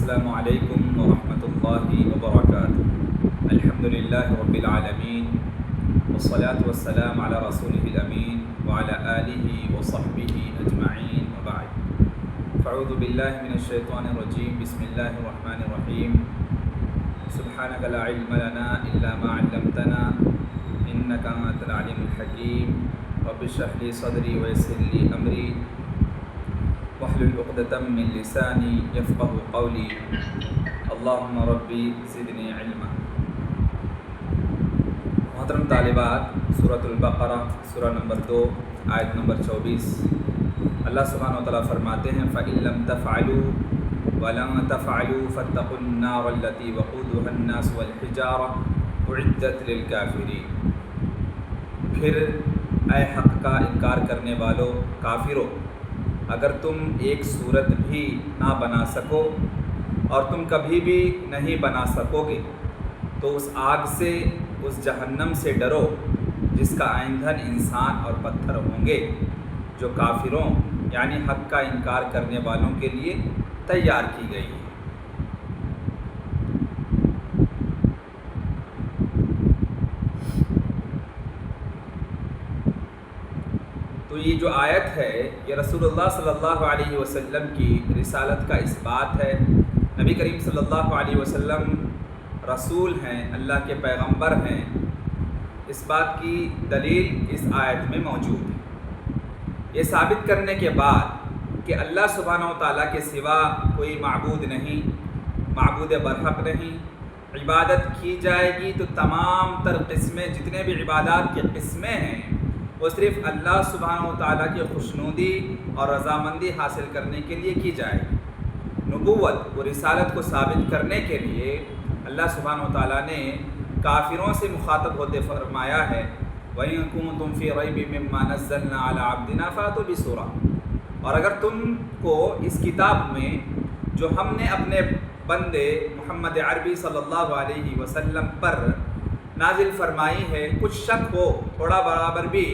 السلام علیکم ورحمۃ اللہ وبرکاتہ۔ الحمدللہ رب العالمین والصلاة والسلام علی رسولہ الامین وعلی آلہ وصحبہ اجمعین وبعد۔ فاعوذ باللہ من الشیطان الرجیم، بسم اللہ الرحمن الرحیم۔ سبحانک لا علم لنا الا ما علمتنا انک انت العلیم الحکیم۔ رب اشرح لی صدری ویسر لی امری واحلل عقدۃ من لسانی یفقهوا قولی۔ اللہم ربی زدنی علما۔ محترم طالبات، سورۃ البقرہ سورہ نمبر 2 آیت نمبر 24، اللہ سبحانہ وتعالیٰ فرماتے ہیں فَإِن لَّمْ تَفْعَلُوا وَلَن تَفْعَلُوا فَاتَّقُوا النَّارَ الَّتِي وَقُودُهَا النَّاسُ وَالْحِجَارَةُ أُعِدَّتْ لِلْكَافِرِينَ۔ پھر اے حق کا انکار کرنے والوں کافروں، اگر تم ایک صورت بھی نہ بنا سکو اور تم کبھی بھی نہیں بنا سکو گے تو اس آگ سے، اس جہنم سے ڈرو جس کا ایندھن انسان اور پتھر ہوں گے، جو کافروں یعنی حق کا انکار کرنے والوں کے لیے تیار کی گئی ہے۔ تو یہ جو آیت ہے یہ رسول اللہ صلی اللہ علیہ وسلم کی رسالت کا اثبات ہے۔ نبی کریم صلی اللہ علیہ وسلم رسول ہیں، اللہ کے پیغمبر ہیں، اس بات کی دلیل اس آیت میں موجود ہے۔ یہ ثابت کرنے کے بعد کہ اللہ سبحانہ و تعالیٰ کے سوا کوئی معبود نہیں، معبود برحق نہیں، عبادت کی جائے گی تو تمام تر قسمیں، جتنے بھی عبادات کی قسمیں ہیں وہ صرف اللہ سبحانہ و تعالیٰ کی خوشنودی اور رضامندی حاصل کرنے کے لیے کی جائے گی۔ نبوت و رسالت کو ثابت کرنے کے لیے اللہ سبحانہ و تعالیٰ نے کافروں سے مخاطب ہوتے فرمایا ہے وَإِن كُنتُمْ فِي رَيْبٍ مِّمَّا نَزَّلْنَا عَلَىٰ عَبْدِنَا فَأْتُوا بِسُورَةٍ۔ اور اگر تم کو اس کتاب میں جو ہم نے اپنے بندے محمد عربی صلی اللہ علیہ وسلم پر نازل فرمائی ہے کچھ شک ہو، تھوڑا برابر بھی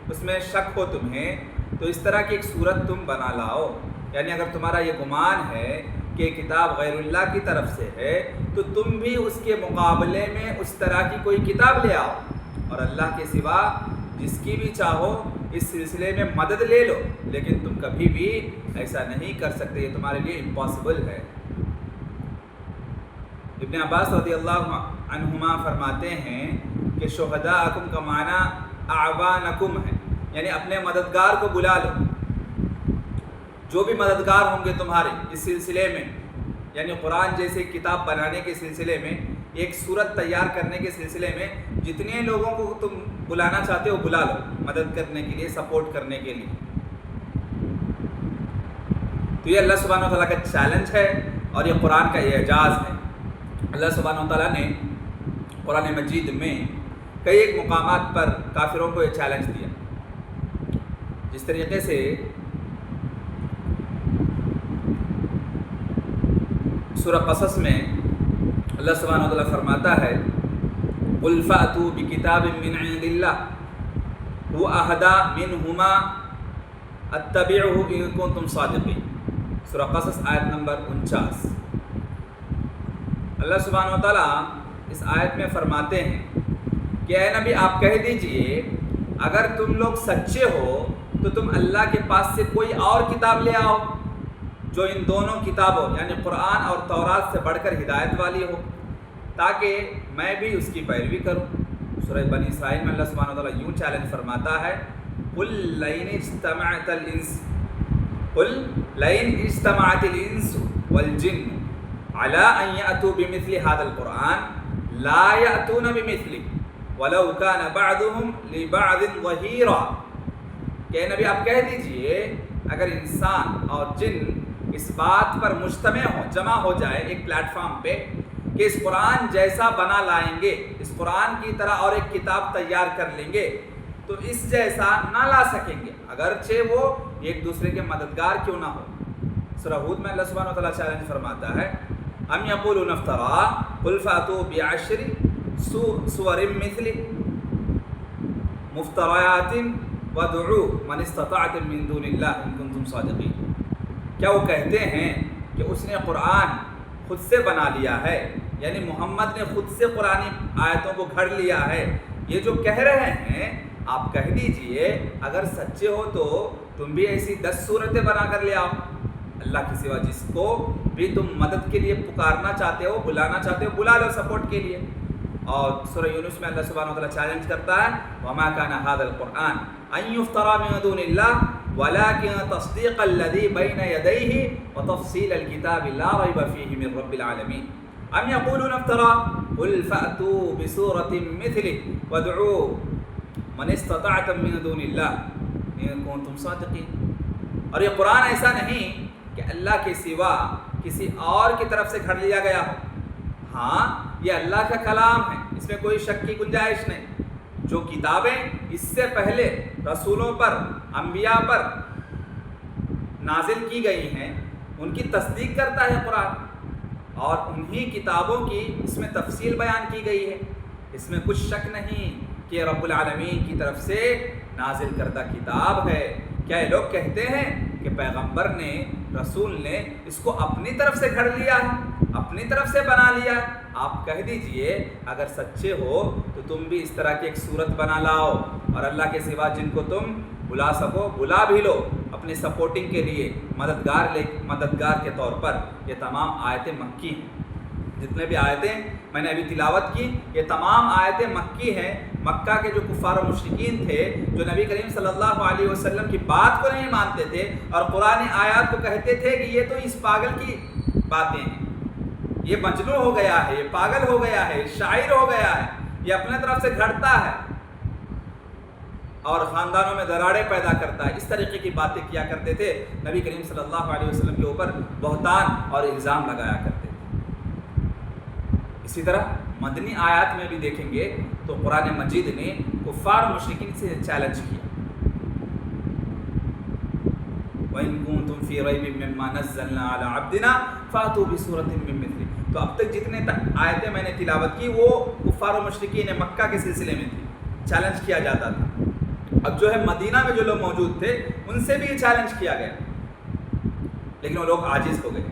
اس میں شک ہو تمہیں، تو اس طرح کی ایک صورت تم بنا لاؤ۔ یعنی اگر تمہارا یہ گمان ہے کہ کتاب غیر اللہ کی طرف سے ہے تو تم بھی اس کے مقابلے میں اس طرح کی کوئی کتاب لے آؤ، اور اللہ کے سوا جس کی بھی چاہو اس سلسلے میں مدد لے لو، لیکن تم کبھی بھی ایسا نہیں کر سکتے، یہ تمہارے لیے امپاسبل ہے۔ ابن عباس رضی اللہ عنہما فرماتے ہیں کہ شہداءکم کا معنی اعوانکم ہے، یعنی اپنے مددگار کو بلا لو، جو بھی مددگار ہوں گے تمہارے اس سلسلے میں، یعنی قرآن جیسے کتاب بنانے کے سلسلے میں، ایک صورت تیار کرنے کے سلسلے میں جتنے لوگوں کو تم بلانا چاہتے ہو بلا لو، مدد کرنے کے لیے، سپورٹ کرنے کے لیے۔ تو یہ اللہ سبحانہ و تعالیٰ کا چیلنج ہے اور یہ قرآن کا اعجاز ہے۔ اللہ سبحانہ و تعالیٰ نے قرآن مجید میں کئی ایک مقامات پر کافروں کو یہ چیلنج دیا، جس طریقے سے سورہ قصص میں اللہ سبحانہ و تعالیٰ فرماتا ہے قُلْ فَأْتُوا بِكِتَابٍ مِّنْ عِندِ اللَّهِ هُوَ أَهْدَىٰ مِنْهُمَا أَتَّبِعْهُ إِن كُنتُمْ صَادِقِينَ۔ سورہ قصص آیت نمبر 49۔ اللہ سبحانہ و تعالیٰ اس آیت میں فرماتے ہیں کہ اے نبی آپ کہہ دیجئے اگر تم لوگ سچے ہو تو تم اللہ کے پاس سے کوئی اور کتاب لے آؤ جو ان دونوں کتابوں یعنی قرآن اور تورات سے بڑھ کر ہدایت والی ہو، تاکہ میں بھی اس کی پیروی کروں۔ سورہ بنی اسرائیل میں اللہ سبحانہ و تعالیٰ یوں چیلنج فرماتا ہے قُلْ لَئِنِ اجْتَمَعَتِ الْإِنسُ وَالْجِنُّ عَلَىٰ أَن يَأْتُوا بِمِثْلِ هَٰذَا الْقُرْآنِ لَا يَأْتُونَ بِمِثْلِهِ وَلَوْ كَانَ بَعْضُهُمْ لِبَعْضٍ ظَهِيرًا۔ کہ نبی آپ کہہ دیجئے اگر انسان اور جن اس بات پر مجتمع ہو، جمع ہو جائے ایک پلیٹ فارم پہ کہ اس قرآن جیسا بنا لائیں گے، اس قرآن کی طرح اور ایک کتاب تیار کر لیں گے تو اس جیسا نہ لا سکیں گے، اگرچہ وہ ایک دوسرے کے مددگار کیوں نہ ہو۔ سورہ ہود میں اللہ سبحانہ و تعالیٰ چیلنج فرماتا ہے ام یقولون افترا قل فاتوا بعشر سور مثلہ مفتریات وادعوا من استطعتم من دون اللہ ان کنتم صادقین۔ کیا وہ کہتے ہیں کہ اس نے قرآن خود سے بنا لیا ہے، یعنی محمد نے خود سے قرآنی آیتوں کو گھڑ لیا ہے، یہ جو کہہ رہے ہیں آپ کہہ دیجئے اگر سچے ہو تو تم بھی ایسی 10 صورتیں بنا کر لے آؤ اللہ کے سوا، جس کو بھی تم مدد کے لیے پکارنا چاہتے ہو، بلانا چاہتے ہو، بلا لو سپورٹ کے لیے۔ اور سورہ یونس میں اللہ سبحانہ وتعالی چیلنج کرتا ہے وَمَا كَانَ هَذَا الْقُرْآنَ أَن يُفْتَرَى مِن دُونِ اللَّهِ وَلَكِنْ تَصْدِيقَ الَّذِي بَيْنَ يَدَيْهِ وَتَفْصِيلَ الْكِتَابِ لَا رَيْبَ فِيهِ مِن رَبِّ الْعَالَمِينَ أَمْ يَقُولُونَ افْتَرَى قُلْ فَأْتُوا بِسُورَةٍ مِثْلِهِ وَادْعُوا مَنِ اسْتَطَعْتُم مِّن دُونِ اللَّهِ إِن كُنتُمْ صَادِقِينَ۔ اور یہ قرآن ایسا نہیں کہ اللہ کے سوا کسی اور کی طرف سے گھڑ لیا گیا ہو، ہاں یہ اللہ کا کلام ہے، اس میں کوئی شک کی گنجائش نہیں۔ جو کتابیں اس سے پہلے رسولوں پر، انبیاء پر نازل کی گئی ہیں ان کی تصدیق کرتا ہے قرآن، اور انہی کتابوں کی اس میں تفصیل بیان کی گئی ہے۔ اس میں کچھ شک نہیں کہ رب العالمین کی طرف سے نازل کردہ کتاب ہے۔ کیا یہ لوگ کہتے ہیں کہ پیغمبر نے، رسول نے اس کو اپنی طرف سے گھڑ لیا ہے، اپنی طرف سے بنا لیا ہے؟ آپ کہہ دیجئے اگر سچے ہو تو تم بھی اس طرح کی ایک صورت بنا لاؤ، اور اللہ کے سوا جن کو تم بلا سکو بلا بھی لو اپنے سپورٹنگ کے لیے، مددگار کے طور پر۔ یہ تمام آیتیں مکی ہیں، جتنے بھی آیتیں میں نے ابھی تلاوت کی یہ تمام آیتیں مکی ہیں۔ مکہ کے جو کفار و مشرکین تھے، جو نبی کریم صلی اللہ علیہ وسلم کی بات کو نہیں مانتے تھے اور قرآن آیات کو کہتے تھے کہ یہ تو اس پاگل کی باتیں ہیں، یہ مجنون ہو گیا ہے، یہ پاگل ہو گیا ہے، شاعر ہو گیا ہے، یہ اپنے طرف سے گھڑتا ہے اور خاندانوں میں دراڑیں پیدا کرتا ہے، اس طریقے کی باتیں کیا کرتے تھے، نبی کریم صلی اللہ علیہ وسلم کے اوپر بہتان اور الزام لگایا کرتے تھے۔ اسی طرح مدنی آیات میں بھی دیکھیں گے تو قرآن مجید نے کفار و مشرکین سے چیلنج کیا، وَإِن كُنتُمْ فِي رَيْبٍ مِّمَّا نَزَّلْنَا عَلَىٰ عَبْدِنَا فَأْتُوا بِسُورَةٍ مِّن مِّثْلِهِ۔ تو اب تک جتنے آیتیں میں نے تلاوت کی وہ کفار و مشرکین مکہ کے سلسلے میں تھی، چیلنج کیا جاتا تھا۔ اب جو ہے مدینہ میں جو لوگ موجود تھے ان سے بھی یہ چیلنج کیا گیا، لیکن وہ لوگ عاجز ہو گئے،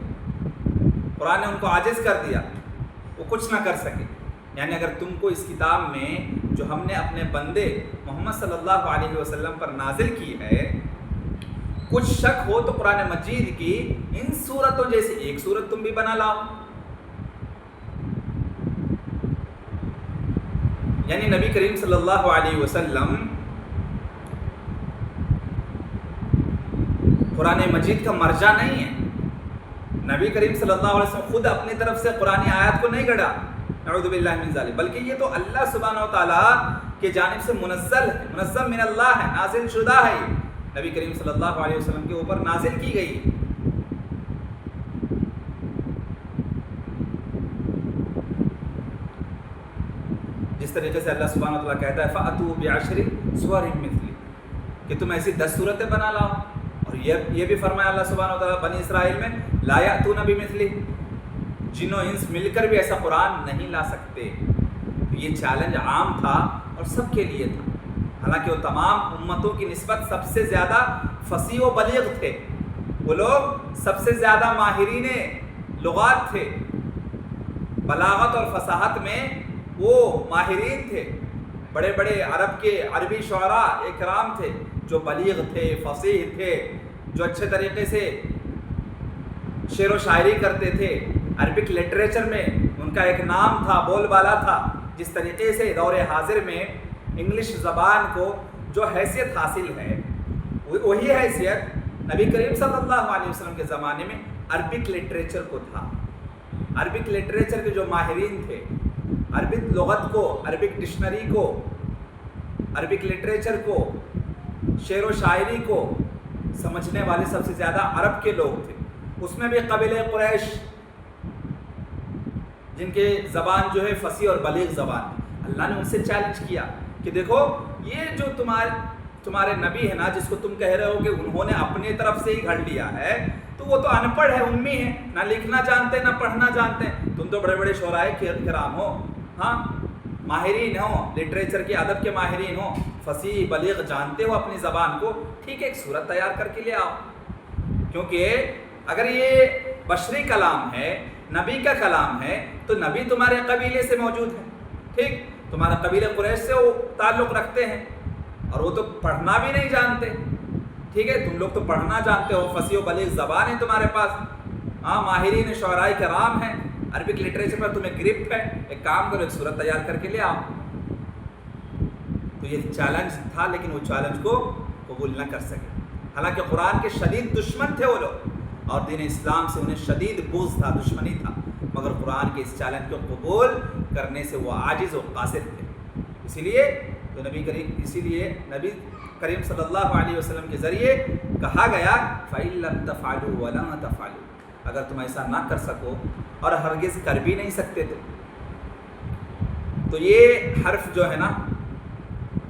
قرآن نے ان کو عاجز کر دیا، وہ کچھ نہ کر سکے۔ یعنی اگر تم کو اس کتاب میں جو ہم نے اپنے بندے محمد صلی اللہ علیہ وسلم پر نازل کی ہے کچھ شک ہو تو قرآن مجید کی ان صورتوں جیسی ایک صورت تم بھی بنا لاؤ۔ یعنی نبی کریم صلی اللہ علیہ وسلم قرآن مجید کا مرجع نہیں ہے، نبی کریم صلی اللہ علیہ وسلم خود اپنی طرف سے قرآن آیات کو نہیں گڑھا، نعوذ باللہ من ذالک، بلکہ یہ تو اللہ سبحانہ و تعالیٰ کی جانب سے منزل ہے، منزل من اللہ ہے، نازل شدہ ہے، یہ نبی کریم صلی اللہ علیہ وسلم کے اوپر نازل کی گئی ہے۔ جس طریقے سے اللہ سبحانہ و تعالیٰ کہتا ہے فَأْتُوا بِعَشْرِ سُوَرٍ مِثْلِهِ کہ تم ایسی 10 صورتیں بنا لاؤ، اور یہ بھی فرمایا اللہ سبحانہ و تعالیٰ بنی اسرائیل میں لا یأتون بمثلہ، جن و انس مل کر بھی ایسا قرآن نہیں لا سکتے۔ یہ چیلنج عام تھا اور سب کے لیے تھا، حالانکہ وہ تمام امتوں کی نسبت سب سے زیادہ فصیح و بلیغ تھے، وہ لوگ سب سے زیادہ ماہرین لغات تھے، بلاغت اور فصاحت میں وہ ماہرین تھے، بڑے بڑے عرب کے عربی شعراء اکرام تھے جو بلیغ تھے، فصیح تھے، جو اچھے طریقے سے شعر و شاعری کرتے تھے، عربک لٹریچر میں ان کا ایک نام تھا، بول بالا تھا۔ جس طریقے سے دور حاضر میں انگلش زبان کو جو حیثیت حاصل ہے وہی حیثیت نبی کریم صلی اللہ علیہ وسلم کے زمانے میں عربک لٹریچر کو تھا۔ عربک لٹریچر کے جو ماہرین تھے، عربک لغت کو، عربک ڈکشنری کو، عربک لٹریچر کو، شعر و شاعری کو سمجھنے والے سب سے زیادہ عرب کے لوگ تھے، اس میں بھی قبیلہ قریش جن کے زبان جو ہے فصیح اور بلیغ زبان ہے۔ اللہ نے ان سے چیلنج کیا کہ دیکھو یہ جو تمہارے نبی ہے نا، جس کو تم کہہ رہے ہو کہ انہوں نے اپنی طرف سے ہی گھڑ لیا ہے، تو وہ تو ان پڑھ ہے، امی ہے، نہ لکھنا جانتے نہ پڑھنا جانتے، تم تو بڑے بڑے شعراء کرام ہو، ہاں ماہرین ہو، لٹریچر کے ادب کے ماہرین ہو، فصیح بلیغ جانتے ہو اپنی زبان کو، ٹھیک ہے ایک صورت تیار کر کے لے آؤ، کیونکہ اگر یہ بشری کلام ہے نبی کا کلام ہے تو نبی تمہارے قبیلے سے موجود ہے، ٹھیک، تمہارا قبیلہ قریش سے وہ تعلق رکھتے ہیں اور وہ تو پڑھنا بھی نہیں جانتے، ٹھیک ہے، تم لوگ تو پڑھنا جانتے ہو، فصیح و بلیغ زبان ہے تمہارے پاس، ہاں، ماہرین شعراء کرام ہیں، عربک لٹریچر پر تمہیں گرفت ہے، ایک کام کرو، ایک صورت تیار کر کے لے آؤ۔ تو یہ چیلنج تھا، لیکن وہ چیلنج کو قبول نہ کر سکے، حالانکہ قرآن کے شدید دشمن تھے وہ لوگ اور دین اسلام سے انہیں شدید بغض تھا، دشمنی تھا، مگر قرآن کے اس چیلنج کو قبول کرنے سے وہ عاجز و قاصر تھے۔ اسی لیے نبی کریم صلی اللہ علیہ وسلم کے ذریعے کہا گیا فَإِن لَمْ تَفْعَلُوا وَلَن تَفْعَلُوا، اگر تم ایسا نہ کر سکو اور ہرگز کر بھی نہیں سکتے تو یہ حرف جو ہے نا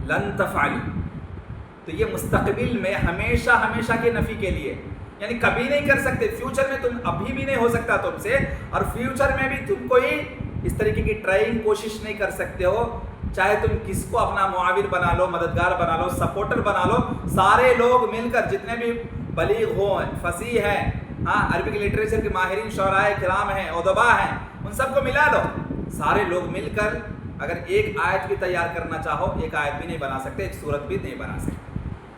لن تفعلوا، تو یہ مستقبل میں ہمیشہ ہمیشہ کے نفی کے لیے، یعنی کبھی نہیں کر سکتے، فیوچر میں تم ابھی بھی نہیں ہو سکتا تم سے، اور فیوچر میں بھی تم کوئی اس طریقے کی ٹرائنگ کوشش نہیں کر سکتے ہو، چاہے تم کس کو اپنا معاون بنا لو، مددگار بنا لو، سپورٹر بنا لو، سارے لوگ مل کر جتنے بھی بلیغ ہوں، فصیح ہیں، ہاں، عربک لٹریچر کے ماہرین شعراء کرام ہیں، ادبا ہیں، ان سب کو ملا لو، سارے لوگ مل کر اگر ایک آیت بھی تیار کرنا چاہو، ایک آیت بھی نہیں بنا سکتے، ایک سورت بھی نہیں بنا سکتے۔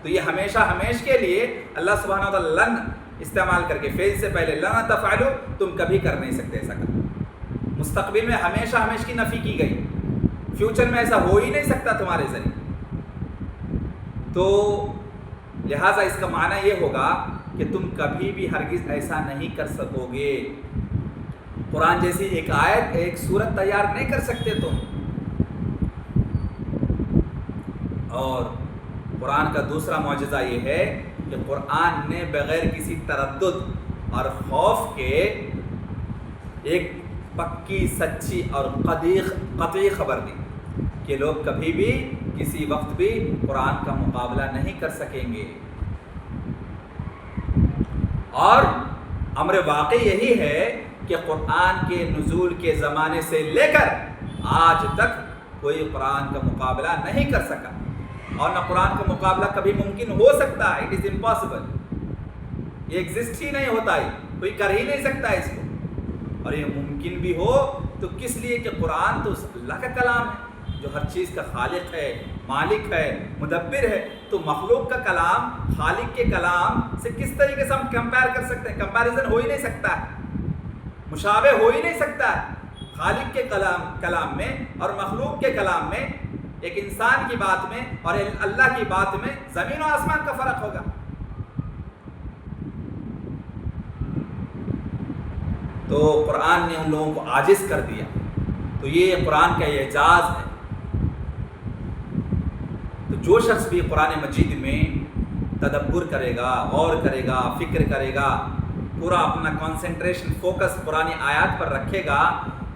تو یہ ہمیشہ ہمیش کے لیے اللہ سبحانہ و تعالی لن استعمال کر کے، فعل سے پہلے لن تفعلوا، تم کبھی کر نہیں سکتے ایسا کر، مستقبل میں ہمیشہ ہمیش کی نفی کی گئی، فیوچر میں ایسا ہو ہی نہیں سکتا تمہارے ذریعے۔ تو لہٰذا اس کا معنی یہ ہوگا کہ تم کبھی بھی ہرگز ایسا نہیں کر سکو گے، قرآن جیسی ایک آیت، ایک سورت تیار نہیں کر سکتے تم۔ اور قرآن کا دوسرا معجزہ یہ ہے کہ قرآن نے بغیر کسی تردد اور خوف کے ایک پکی، سچی اور قطعی خبر دی کہ لوگ کبھی بھی کسی وقت بھی قرآن کا مقابلہ نہیں کر سکیں گے۔ اور امر واقعی یہی ہے کہ قرآن کے نزول کے زمانے سے لے کر آج تک کوئی قرآن کا مقابلہ نہیں کر سکا، اور نہ قرآن کا مقابلہ کبھی ممکن ہو سکتا ہے، اٹ از امپاسبل، یہ ایگزسٹ ہی نہیں ہوتا ہے، کوئی کر ہی نہیں سکتا ہے اس کو، اور یہ ممکن بھی ہو تو کس لیے کہ قرآن تو اللہ کا کلام ہے جو ہر چیز کا خالق ہے، مالک ہے، مدبر ہے، تو مخلوق کا کلام خالق کے کلام سے کس طریقے سے ہم کمپیئر کر سکتے ہیں؟ کمپیریزن ہو ہی نہیں سکتا ہے، مشابہ ہو ہی نہیں سکتا ہے۔ خالق کے کلام میں اور مخلوق کے کلام میں، ایک انسان کی بات میں اور اللہ کی بات میں زمین و آسمان کا فرق ہوگا۔ تو قرآن نے ان لوگوں کو عاجز کر دیا، تو یہ قرآن کا اعجاز ہے۔ تو جو شخص بھی قرآن مجید میں تدبر کرے گا، غور کرے گا، فکر کرے گا، پورا اپنا کنسنٹریشن، فوکس قرآن آیات پر رکھے گا،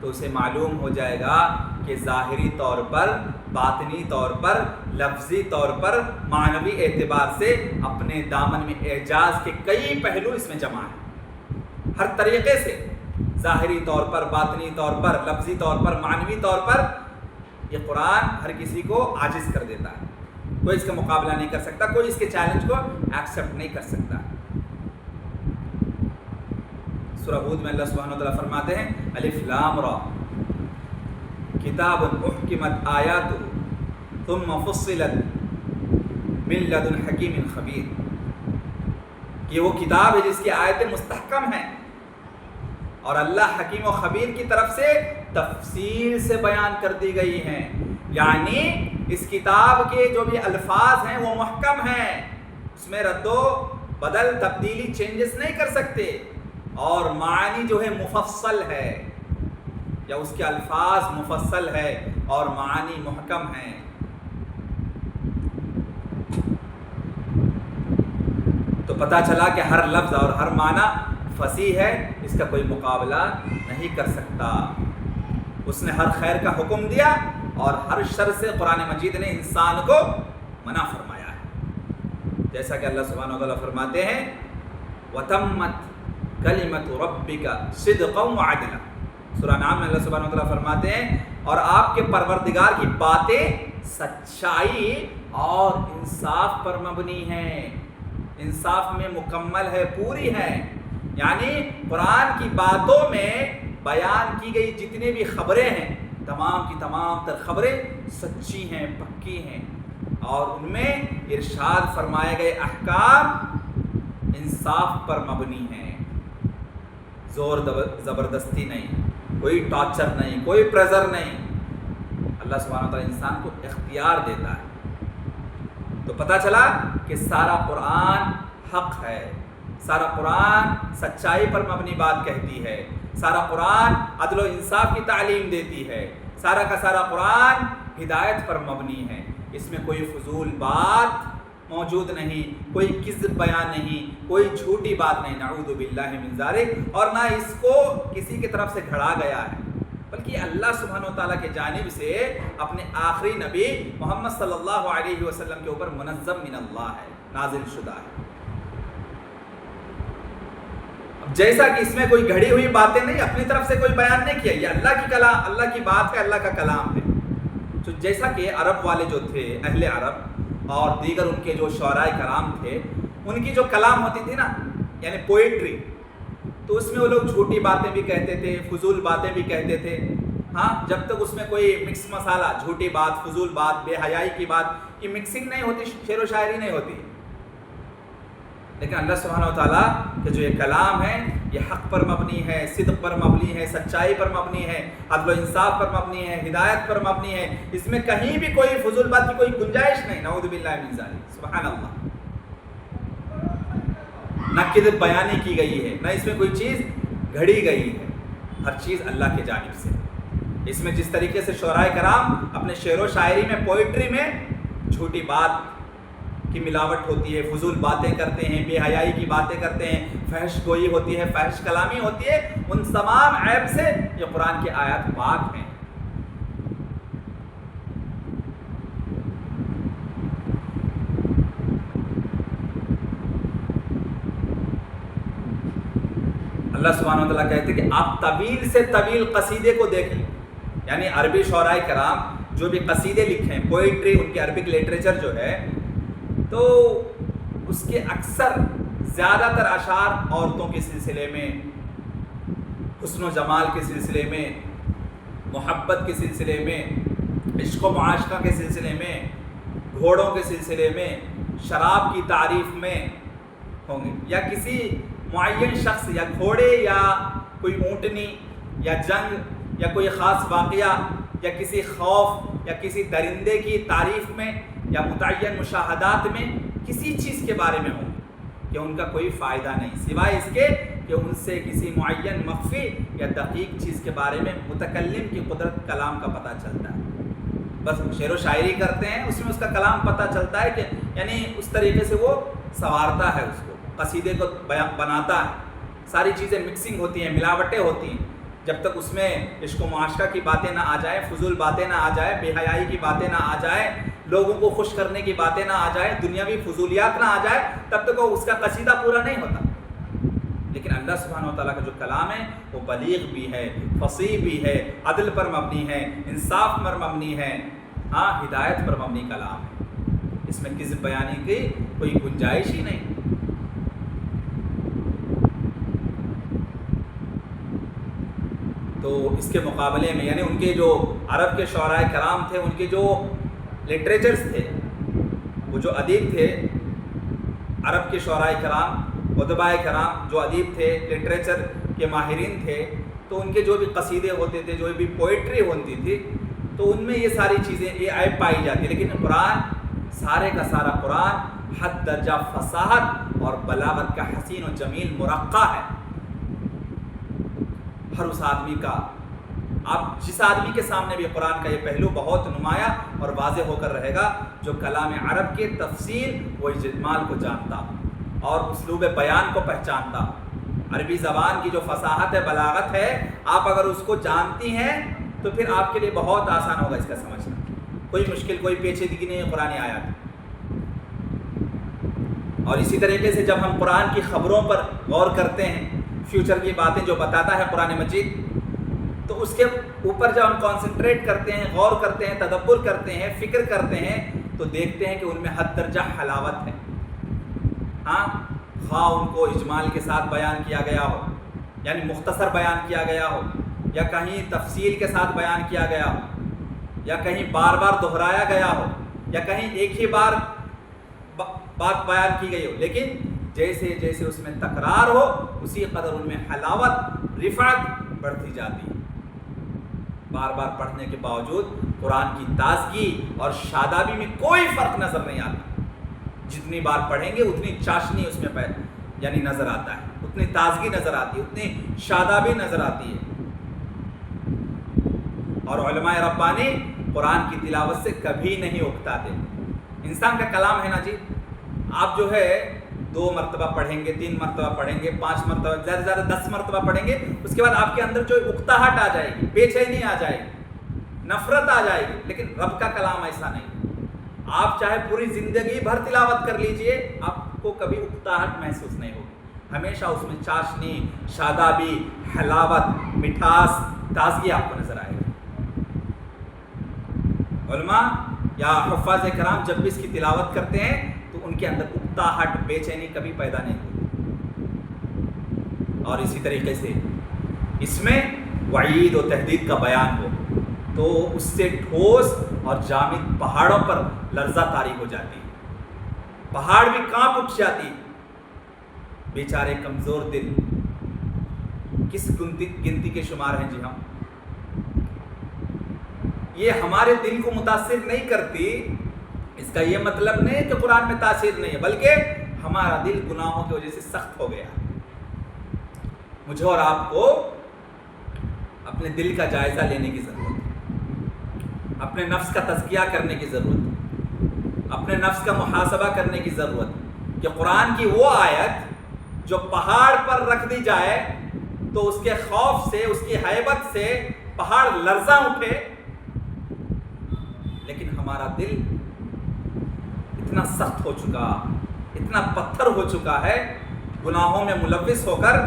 تو اسے معلوم ہو جائے گا کہ ظاہری طور پر، باطنی طور پر، لفظی طور پر، معنوی اعتبار سے اپنے دامن میں اعجاز کے کئی پہلو اس میں جمع ہیں، ہر طریقے سے، ظاہری طور پر، باطنی طور پر، لفظی طور پر، معنوی طور پر، یہ قرآن ہر کسی کو عاجز کر دیتا ہے، کوئی اس کا مقابلہ نہیں کر سکتا، کوئی اس کے چیلنج کو ایکسیپٹ نہیں کر سکتا۔ سورہ ہود میں اللہ سبحانہ وتعالیٰ فرماتے ہیں الف لام را کتاب احکمت آیاتہ ثم فصلت من لدن حکیم خبیر، یہ وہ کتاب ہے جس کی آیتیں مستحکم ہیں اور اللہ حکیم و خبیر کی طرف سے تفصیل سے بیان کر دی گئی ہیں، یعنی اس کتاب کے جو بھی الفاظ ہیں وہ محکم ہیں، اس میں رد و بدل، تبدیلی، چینجز نہیں کر سکتے، اور معنی جو ہے مفصل ہے، یا اس کے الفاظ مفصل ہے اور معنی محکم ہیں۔ تو پتہ چلا کہ ہر لفظ اور ہر معنی فصیح ہے، اس کا کوئی مقابلہ نہیں کر سکتا۔ اس نے ہر خیر کا حکم دیا اور ہر شر سے قرآن مجید نے انسان کو منع فرمایا ہے، جیسا کہ اللہ سبحانہ وتعالیٰ فرماتے ہیں وَتَمَّتْ کلمۃ ربک صدقا وعدلا، سورہ نام میں اللہ سبحانہ وتعالیٰ فرماتے ہیں اور آپ کے پروردگار کی باتیں سچائی اور انصاف پر مبنی ہیں، انصاف میں مکمل ہے، پوری ہے، یعنی قرآن کی باتوں میں بیان کی گئی جتنے بھی خبریں ہیں تمام کی تمام تر خبریں سچی ہیں، پکی ہیں، اور ان میں ارشاد فرمائے گئے احکام انصاف پر مبنی ہیں، زور زبردستی نہیں، کوئی ٹارچر نہیں، کوئی پریزر نہیں۔ اللہ سبحانہ وتعالی انسان کو اختیار دیتا ہے۔ تو پتہ چلا کہ سارا قرآن حق ہے، سارا قرآن سچائی پر مبنی بات کہتی ہے، سارا قرآن عدل و انصاف کی تعلیم دیتی ہے، سارا کا سارا قرآن ہدایت پر مبنی ہے۔ اس میں کوئی فضول بات موجود نہیں، کوئی کذب بیان نہیں، کوئی جھوٹی بات نہیں، نعوذ باللہ من ذالک، اور نہ اس کو کسی کی طرف سے گھڑا گیا ہے، بلکہ اللہ سبحانہ و تعالیٰ کی جانب سے اپنے آخری نبی محمد صلی اللہ علیہ وسلم کے اوپر منظم من اللہ ہے، نازل شدہ ہے۔ جیسا کہ اس میں کوئی گھڑی ہوئی باتیں نہیں، اپنی طرف سے کوئی بیان نہیں کیا، یہ اللہ کی کلام، اللہ کی بات ہے، اللہ کا کلام ہے۔ تو جیسا کہ عرب والے جو تھے، اہل عرب اور دیگر ان کے جو شعراء کرام تھے، ان کی جو کلام ہوتی تھی نا، یعنی پوئٹری، تو اس میں وہ لوگ جھوٹی باتیں بھی کہتے تھے، فضول باتیں بھی کہتے تھے، ہاں، جب تک اس میں کوئی مکس مسالہ، جھوٹی بات، فضول بات، بے حیائی کی بات، یہ مکسنگ نہیں ہوتی، شعر و شاعری نہیں ہوتی۔ لیکن اللہ سبحانہ و تعالیٰ کہ جو یہ کلام ہے یہ حق پر مبنی ہے، صدق پر مبنی ہے، سچائی پر مبنی ہے، عدل و انصاف پر مبنی ہے، ہدایت پر مبنی ہے، اس میں کہیں بھی کوئی فضول بات کی کوئی گنجائش نہیں، نعوذ باللہ من ذالک، سبحان اللہ۔ نہ کذب بیانی کی گئی ہے، نہ اس میں کوئی چیز گھڑی گئی ہے، ہر چیز اللہ کی جانب سے۔ اس میں جس طریقے سے شعراء کرام اپنے شعر و شاعری میں، پوئٹری میں جھوٹی بات کی ملاوٹ ہوتی ہے، فضول باتیں کرتے ہیں، بے حیائی کی باتیں کرتے ہیں، فحش گوئی ہوتی ہے، فحش کلامی ہوتی ہے، ان تمام عیب سے یہ قرآن کی آیات پاک ہیں۔ اللہ سبحانہ وتعالیٰ کہتے ہیں کہ آپ طویل سے طویل قصیدے کو دیکھ لیں، یعنی عربی شعراء کرام جو بھی قصیدے لکھے ہیں، پوئٹری، ان کے عربک لٹریچر جو ہے، تو اس کے اکثر زیادہ تر اشعار عورتوں کے سلسلے میں، حسن و جمال کے سلسلے میں، محبت کے سلسلے میں، عشق و معاشقہ کے سلسلے میں، گھوڑوں کے سلسلے میں، شراب کی تعریف میں ہوں گے، یا کسی معین شخص یا گھوڑے یا کوئی اونٹنی یا جنگ یا کوئی خاص واقعہ یا کسی خوف یا کسی درندے کی تعریف میں یا متعین مشاہدات میں کسی چیز کے بارے میں ہوں کہ ان کا کوئی فائدہ نہیں، سوائے اس کے کہ ان سے کسی معین مخفی یا دقیق چیز کے بارے میں متکلم کی قدرت کلام کا پتہ چلتا ہے۔ بس شعر و شاعری کرتے ہیں، اس میں اس کا کلام پتہ چلتا ہے کہ یعنی اس طریقے سے وہ سنوارتا ہے، اس کو قصیدے کو بناتا ہے، ساری چیزیں مکسنگ ہوتی ہیں، ملاوٹیں ہوتی ہیں، جب تک اس میں عشق و معاشقہ کی باتیں نہ آ جائیں، فضول باتیں نہ آ جائیں، بے حیائی کی باتیں نہ آ جائیں، لوگوں کو خوش کرنے کی باتیں نہ آ جائیں، دنیاوی فضولیات نہ آ جائے، تب تک وہ اس کا قصیدہ پورا نہیں ہوتا۔ لیکن اللہ سبحانہ و تعالیٰ کا جو کلام ہے وہ بلیغ بھی ہے، فصیح بھی ہے، عدل پر مبنی ہے، انصاف پر مبنی ہے، ہاں، ہدایت پر مبنی کلام ہے، اس میں کذب بیانی کی کوئی گنجائش ہی نہیں۔ تو اس کے مقابلے میں یعنی ان کے جو عرب کے شعراء کرام تھے، ان کے جو لٹریچرز تھے، وہ جو ادیب تھے، عرب کے شعراء کرام، ادباء کرام جو ادیب تھے، لٹریچر کے ماہرین تھے، تو ان کے جو بھی قصیدے ہوتے تھے، جو بھی پوئٹری ہوتی تھی، تو ان میں یہ ساری چیزیں، یہ عیب پائی جاتی، لیکن قرآن، سارے کا سارا قرآن حد درجہ فصاحت اور بلاغت کا حسین و جمیل مرقع ہے۔ ہر اس آدمی کا، آپ جس آدمی کے سامنے بھی قرآن کا یہ پہلو بہت نمایاں اور واضح ہو کر رہے گا، جو کلام عرب کے تفصیل و اجمال کو جانتا اور اسلوب بیان کو پہچانتا، عربی زبان کی جو فصاحت ہے، بلاغت ہے، آپ اگر اس کو جانتی ہیں تو پھر آپ کے لیے بہت آسان ہوگا اس کا سمجھنا، کوئی مشکل، کوئی پیچیدگی نہیں ہے قرآن آیات۔ اور اسی طریقے سے جب ہم قرآن کی خبروں پر غور کرتے ہیں، فیوچر کی باتیں جو بتاتا ہے قرآن مجید، تو اس کے اوپر جب ہم کانسنٹریٹ کرتے ہیں، غور کرتے ہیں، تدبر کرتے ہیں، فکر کرتے ہیں، تو دیکھتے ہیں کہ ان میں حد درجہ حلاوت ہے، ہاں، خواہ ان کو اجمال کے ساتھ بیان کیا گیا ہو، یعنی مختصر بیان کیا گیا ہو، یا کہیں تفصیل کے ساتھ بیان کیا گیا ہو، یا کہیں بار بار دہرایا گیا ہو، یا کہیں ایک ہی بار بات بیان کی گئی ہو، لیکن جیسے جیسے اس میں تکرار ہو اسی قدر ان میں حلاوت، رفعت بڑھتی جاتی ہے۔ بار بار پڑھنے کے باوجود قرآن کی تازگی اور شادابی میں کوئی فرق نظر نہیں آتا۔ جتنی بار پڑھیں گے اتنی چاشنی اس میں یعنی نظر آتا ہے، اتنی تازگی نظر آتی ہے، اتنی شادابی نظر آتی ہے۔ اور علماء ربانی قرآن کی تلاوت سے کبھی نہیں اکتاتے۔ انسان کا کلام ہے نا جی، آپ جو ہے 2 مرتبہ پڑھیں گے، 3 مرتبہ پڑھیں گے، 5 مرتبہ، زیادہ سے زیادہ 10 مرتبہ پڑھیں گے، اس کے بعد آپ کے اندر جو اکتاہٹ آ جائے گی، بے چینی آ جائے گی، نفرت آ جائے گی۔ لیکن رب کا کلام ایسا نہیں، آپ چاہے پوری زندگی بھر تلاوت کر لیجئے، آپ کو کبھی اکتاہٹ محسوس نہیں ہوگی۔ ہمیشہ اس میں چاشنی، شادابی، حلاوت، مٹھاس، تازگی آپ کو نظر آئے گی۔ علماء یا حفاظ کرام جب بھی اس کی تلاوت کرتے ہیں تو ان کے اندر اکتاہٹ، بے چینی کبھی پیدا نہیں ہوتی۔ اور اسی طریقے سے اس میں وعید و تحدید کا بیان ہو تو اس سے ٹھوس اور جامد پہاڑوں پر لرزہ طاری ہو جاتی ہے، پہاڑ بھی کانپ اٹھ جاتی۔ بیچارے کمزور دل کس گنتی کے شمار ہیں جی ہم؟ یہ ہمارے دل کو متاثر نہیں کرتی، اس کا یہ مطلب نہیں کہ قرآن میں تاثیر نہیں ہے، بلکہ ہمارا دل گناہوں کی وجہ سے سخت ہو گیا۔ مجھے اور آپ کو اپنے دل کا جائزہ لینے کی ضرورت ہے، اپنے نفس کا تزکیہ کرنے کی ضرورت ہے، اپنے نفس کا محاسبہ کرنے کی ضرورت ہے کہ قرآن کی وہ آیت جو پہاڑ پر رکھ دی جائے تو اس کے خوف سے، اس کی ہیبت سے پہاڑ لرزاں اٹھے، لیکن ہمارا دل اتنا سخت ہو چکا، اتنا پتھر ہو چکا ہے، گناہوں میں ملوث ہو کر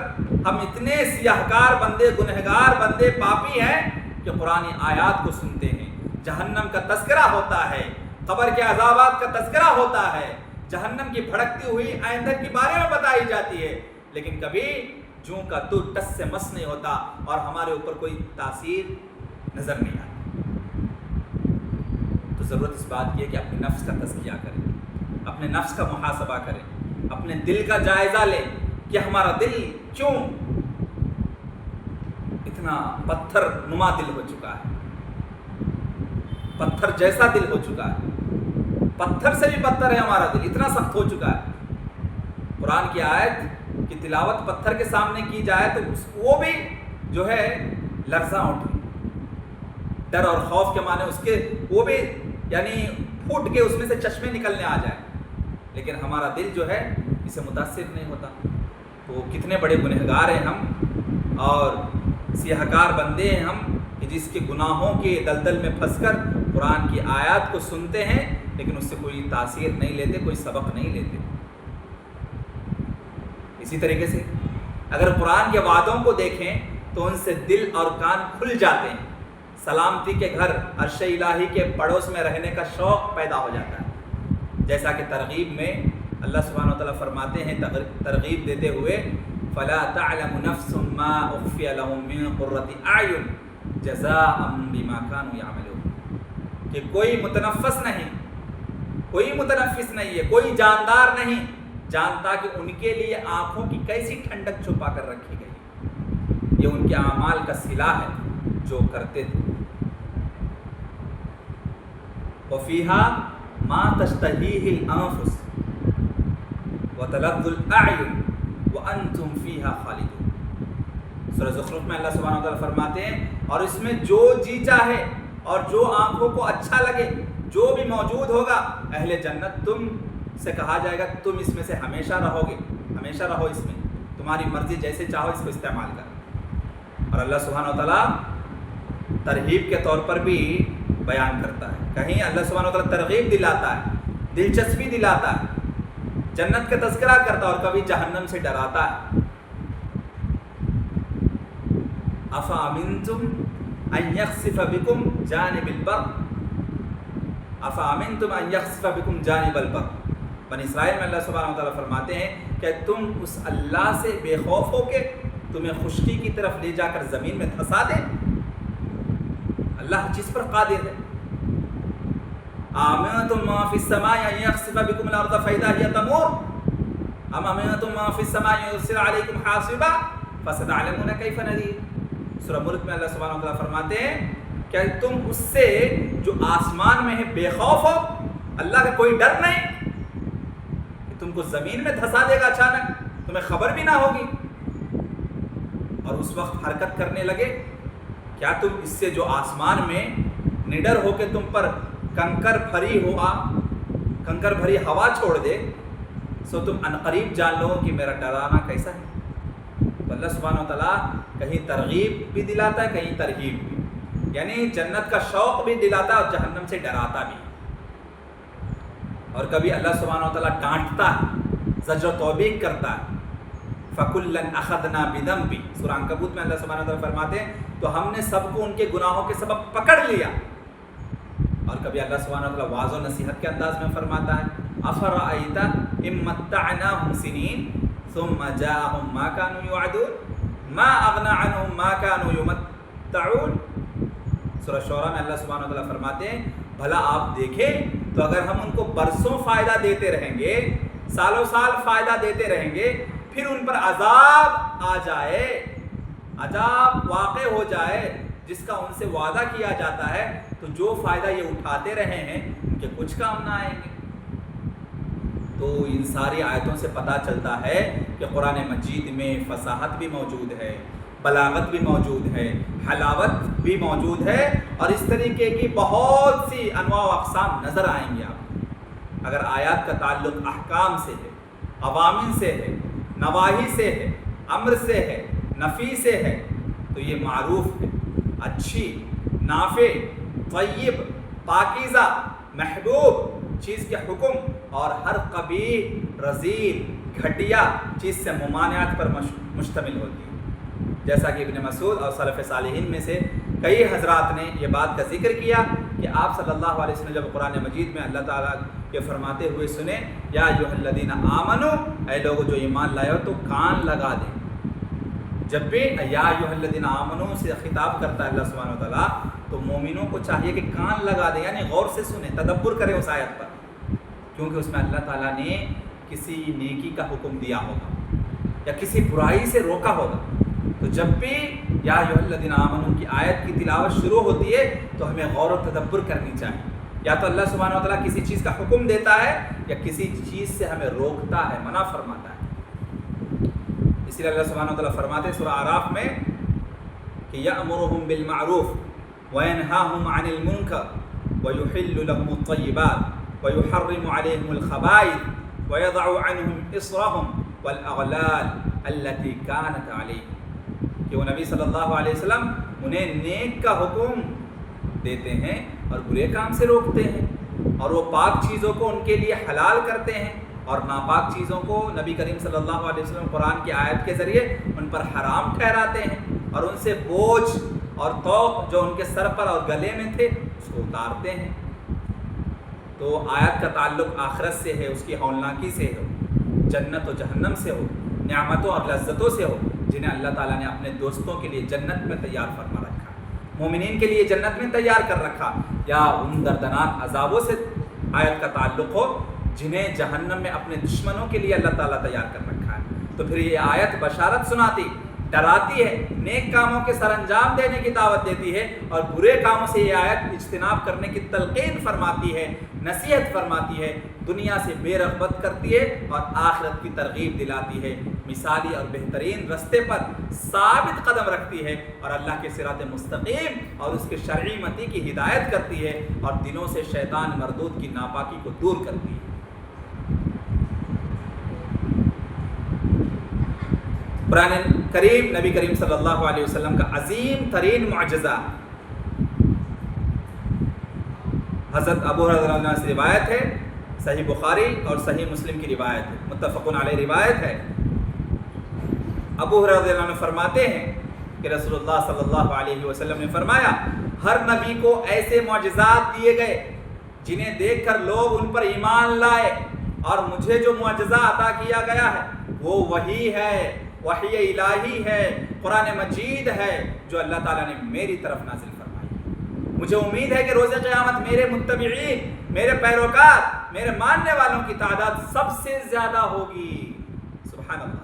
ہم اتنے سیاہکار بندے، گنہگار بندے، پاپی ہیں کہ قرآن آیات کو سنتے ہیں، جہنم کا تذکرہ ہوتا ہے، قبر کے عذابات کا تذکرہ ہوتا ہے، جہنم کی بھڑکتی ہوئی ایندھن کے بارے میں بتائی جاتی ہے، لیکن کبھی جوں کا تو ٹس سے مس نہیں ہوتا اور ہمارے اوپر کوئی تاثیر نظر نہیں آتی۔ تو ضرورت اس بات کی ہے کہ اپنے نفس کا تزکیہ کریں، اپنے نفس کا محاسبہ کریں، اپنے دل کا جائزہ لیں کہ ہمارا دل کیوں اتنا پتھر نما دل ہو چکا ہے، پتھر جیسا دل ہو چکا ہے، پتھر سے بھی پتھر ہے ہمارا دل، اتنا سخت ہو چکا ہے۔ قرآن کی آیت کی تلاوت پتھر کے سامنے کی جائے تو وہ بھی جو ہے لرزاں اٹھے، ڈر اور خوف کے معنی اس کے وہ بھی یعنی پھوٹ کے اس میں سے چشمے نکلنے آ جائے، لیکن ہمارا دل جو ہے اسے متاثر نہیں ہوتا۔ تو کتنے بڑے گنہگار ہیں ہم اور سیاہکار بندے ہیں ہم کہ جس کے گناہوں کے دلدل میں پھنس کر قرآن کی آیات کو سنتے ہیں لیکن اس سے کوئی تاثیر نہیں لیتے، کوئی سبق نہیں لیتے۔ اسی طریقے سے اگر قرآن کے وعدوں کو دیکھیں تو ان سے دل اور کان کھل جاتے ہیں، سلامتی کے گھر عرش الہی کے پڑوس میں رہنے کا شوق پیدا ہو جاتا ہے۔ جیسا کہ ترغیب میں اللہ سبحانہ و تعالیٰ فرماتے ہیں ترغیب دیتے ہوئے، فَلَا تَعْلَمُ نَفْسٌ مَّا أُخْفِيَ لَهُم مِّن قُرَّةِ أَعْيُنٍ جَزَاءً بِمَا كَانُوا يَعْمَلُونَ، کہ کوئی متنفس نہیں ہے، کوئی جاندار نہیں جانتا کہ ان کے لیے آنکھوں کی کیسی ٹھنڈک چھپا کر رکھی گئی، یہ ان کے اعمال کا صلہ ہے جو کرتے تھے۔ وَفِيهَا مَا تَشْتَهِيهِ الْأَنفُسُ وَتَلَذُّ الْأَعْيُنُ وَأَنْتُمْ فِيهَا خَالِدُونَ۔ سورہ زخرف میں اللہ سبحانہ وتعالیٰ فرماتے ہیں اور اس میں جو جی چاہے اور جو آنکھوں کو اچھا لگے جو بھی موجود ہوگا، اہل جنت تم سے کہا جائے گا تم اس میں سے ہمیشہ رہو گے، ہمیشہ رہو اس میں، تمہاری مرضی جیسے چاہو اس کو استعمال کرو۔ اور اللہ سبحانہ وتعالیٰ ترغیب کے طور پر بھی بیان کرتا ہے، کہیں اللہ سبحانہ وتعالیٰ ترغیب دلاتا ہے، دلچسپی دلاتا ہے، جنت کا تذکرہ کرتا ہے اور کبھی جہنم سے ڈراتا ہے۔ افامنتم ان یخسف بکم جانب البر، افامنتم ان یخسف بکم جانب البر۔ بنی اسرائیل میں اللہ سبحانہ وتعالیٰ فرماتے ہیں کہ تم اس اللہ سے بے خوف ہو کے تمہیں خشکی کی طرف لے جا کر زمین میں دھسا دے؟ اللہ ہر چیز پر قادر ہے۔ آمنتم ما فی السماء ان یخسف بکم الارض فاذا هی تمور ام امنتم ما فی السماء ان یرسل علیکم حاصبا فستعلمون کیف نذیر۔ سورہ ملک میں اللہ سبحانہ وتعالیٰ فرماتے ہیں کیا تم اس سے جو آسمان میں ہے بے خوف ہو؟ اللہ کا کوئی ڈر نہیں کہ تم کو زمین میں دھسا دے گا اچانک، تمہیں خبر بھی نہ ہوگی اور اس وقت حرکت کرنے لگے؟ کیا تم اس سے جو آسمان میں نڈر ہو کے تم پر کنکر بھری ہوا چھوڑ دے سو تم عنقریب جان لو کہ میرا ڈرانا کیسا ہے؟ تو اللہ سبحانہ و تعالیٰ کہیں ترغیب بھی دلاتا ہے، کہیں ترغیب بھی، یعنی جنت کا شوق بھی دلاتا ہے اور جہنم سے ڈراتا بھی۔ اور کبھی اللہ سبحانہ و تعالیٰ ڈانٹتا ہے، زجر و توبیخ کرتا ہے۔ فَكُلًّا أَخَذْنَا بِذَنبِهِ، سورہ عنکبوت میں اللہ سبحانہ و تعالیٰ فرماتے ہیں تو ہم نے سب کو ان کے گناہوں کے سبب پکڑ لیا۔ اور کبھی اللہ سبحانہ و تعالیٰ واعظ و نصیحت کے انداز میں فرماتا ہے أَفَرَأَيْتَ إِن مَّتَّعْنَاهُمْ سِنِينَ ثُمَّ جَاءَهُم مَّا كَانُوا يُوعَدُونَ مَا أَغْنَىٰ عَنْهُم مَّا كَانُوا يُمَتَّعُونَ۔ سورہ شعراء میں اللہ سبحانہ و تعالیٰ فرماتے ہیں بھلا آپ دیکھیں تو اگر ہم ان کو برسوں فائدہ دیتے رہیں گے، سالوں سال فائدہ دیتے رہیں گے، پھر ان پر عذاب آ جائے، عذاب واقع ہو جائے جس کا ان سے وعدہ کیا جاتا ہے، تو جو فائدہ یہ اٹھاتے رہے ہیں ان کے کچھ کام نہ آئیں گے۔ تو ان ساری آیتوں سے پتہ چلتا ہے کہ قرآن مجید میں فصاحت بھی موجود ہے، بلاغت بھی موجود ہے، حلاوت بھی موجود ہے، اور اس طریقے کی بہت سی انواع و اقسام نظر آئیں گی آپ۔ اگر آیات کا تعلق احکام سے ہے، عوامل سے ہے، نواہی سے ہے، امر سے ہے، نفی سے ہے، تو یہ معروف ہے، اچھی، نافع، طیب، پاکیزہ، محبوب چیز کے حکم اور ہر قبیح، رذیل، گھٹیا چیز سے ممانعت پر مشتمل ہوتی ہے۔ جیسا کہ ابن مسعود اور سلف صالحین میں سے کئی حضرات نے یہ بات کا ذکر کیا کہ آپ صلی اللہ علیہ وسلم جب قرآن مجید میں اللہ تعالیٰ کے فرماتے ہوئے سنیں یا ایھا الذین آمنوا، اے لوگ جو ایمان لائے ہو تو کان لگا دیں۔ جب بھی یا ایھا الذین آمنوا سے خطاب کرتا ہے اللہ سبحانہ و تعالیٰ تو مومنوں کو چاہیے کہ کان لگا دیں، یعنی غور سے سنیں، تدبر کریں اس آیت پر، کیونکہ اس میں اللہ تعالیٰ نے کسی نیکی کا حکم دیا ہوگا یا کسی برائی سے روکا ہوگا۔ تو جب بھی یا ایھا الذین آمنوا کی آیت کی تلاوت شروع ہوتی ہے تو ہمیں غور و تدبر کرنی چاہیے، یا تو اللہ سبحانہ و تعالیٰ کسی چیز کا حکم دیتا ہے یا کسی چیز سے ہمیں روکتا ہے، منع فرماتا ہے۔ اسی لیے اللہ سبحانہ و تعالیٰ فرماتے ہیں سورہ اعراف میں کہ یأمرهم بالمعروف وینہاہم عن المنکر ویحل لهم الطیبات ویحرم علیہم الخبائث ویضع عنہم اصرہم والاغلال التي كانت علیہم، کہ وہ نبی صلی اللہ علیہ وسلم انہیں نیک کا حکم دیتے ہیں اور برے کام سے روکتے ہیں، اور وہ پاک چیزوں کو ان کے لیے حلال کرتے ہیں اور ناپاک چیزوں کو نبی کریم صلی اللہ علیہ وسلم قرآن کی آیت کے ذریعے ان پر حرام ٹھہراتے ہیں، اور ان سے بوجھ اور طوق جو ان کے سر پر اور گلے میں تھے اس کو اتارتے ہیں۔ تو آیت کا تعلق آخرت سے ہے، اس کی ہولناکی سے ہو، جنت و جہنم سے ہو، نعمتوں اور لذتوں سے ہو جنہیں اللہ تعالیٰ نے اپنے دوستوں کے لیے جنت میں تیار فرما رکھا، مومنین کے لیے جنت میں تیار کر رکھا، یا ان دردناک عذابوں سے آیت کا تعلق ہو جنہیں جہنم میں اپنے دشمنوں کے لیے اللہ تعالیٰ تیار کر رکھا ہے۔ تو پھر یہ آیت بشارت سناتی، ڈراتی ہے، نیک کاموں کے سر انجام دینے کی دعوت دیتی ہے، اور برے کاموں سے یہ آیت اجتناب کرنے کی تلقین فرماتی ہے، نصیحت فرماتی ہے، دنیا سے بے رغبت کرتی ہے اور آخرت کی ترغیب دلاتی ہے، مثالی اور بہترین رستے پر ثابت قدم رکھتی ہے اور اللہ کے صراط مستقیم اور اس کے شرعی متی کی ہدایت کرتی ہے، اور دلوں سے شیطان مردود کی ناپاکی کو دور کرتی ہے۔ قرآن کریم نبی کریم صلی اللہ علیہ وسلم کا عظیم ترین معجزہ، حضرت ابو ہریرہ رضی اللہ عنہ سے روایت ہے، صحیح بخاری اور صحیح مسلم کی روایت ہے، متفق علیہ روایت ہے۔ ابو ہریرہ رضی اللہ عنہ فرماتے ہیں کہ رسول اللہ صلی اللہ علیہ وسلم نے فرمایا ہر نبی کو ایسے معجزات دیے گئے جنہیں دیکھ کر لوگ ان پر ایمان لائے، اور مجھے جو معجزہ عطا کیا گیا ہے وہ وہی ہے وحی الہی ہے، قرآن مجید ہے جو اللہ تعالیٰ نے میری طرف نازل فرمائی۔ مجھے امید ہے کہ روز قیامت میرے متبعین، میرے پیروکار، میرے ماننے والوں کی تعداد سب سے زیادہ ہوگی۔ سبحان اللہ۔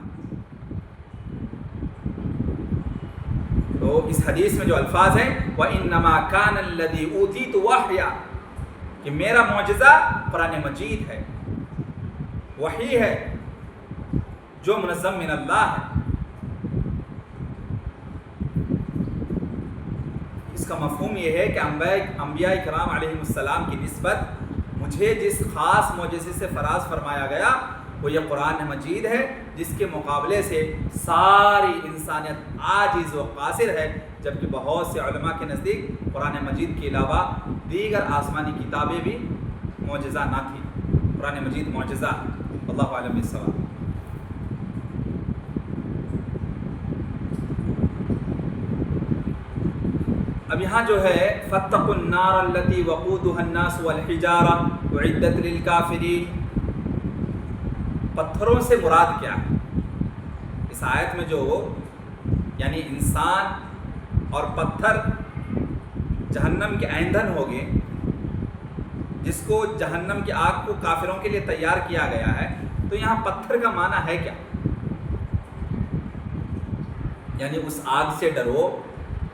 تو اس حدیث میں جو الفاظ ہیں وَإِنَّمَا كَانَ الَّذِي أُوتِيتُ وَحْيًا، کہ میرا معجزہ قرآن مجید ہے، وحی ہے جو منظم من اللہ ہے۔ اس کا مفہوم یہ ہے کہ انبیاء کرام علیہ السلام کی نسبت مجھے جس خاص معجزے سے فراز فرمایا گیا وہ یہ قرآن مجید ہے، جس کے مقابلے سے ساری انسانیت عاجز و قاصر ہے، جبکہ بہت سے علماء کے نزدیک قرآن مجید کے علاوہ دیگر آسمانی کتابیں بھی معجزہ نہ تھیں، قرآن مجید معجزہ۔ اللہ عالم بالصواب۔ اب یہاں جو ہے فَاتَّقُوا النَّارَ الَّتِي وَقُودُهَا النَّاسُ وَالْحِجَارَةُ أُعِدَّتْ لِلْكَافِرِينَ، پتھروں سے مراد کیا ہے؟ اس آیت میں جو یعنی انسان اور پتھر جہنم کے ایندھن ہو گئے، جس کو جہنم کی آگ کو کافروں کے لیے تیار کیا گیا ہے، تو یہاں پتھر کا معنی ہے کیا؟ یعنی اس آگ سے ڈرو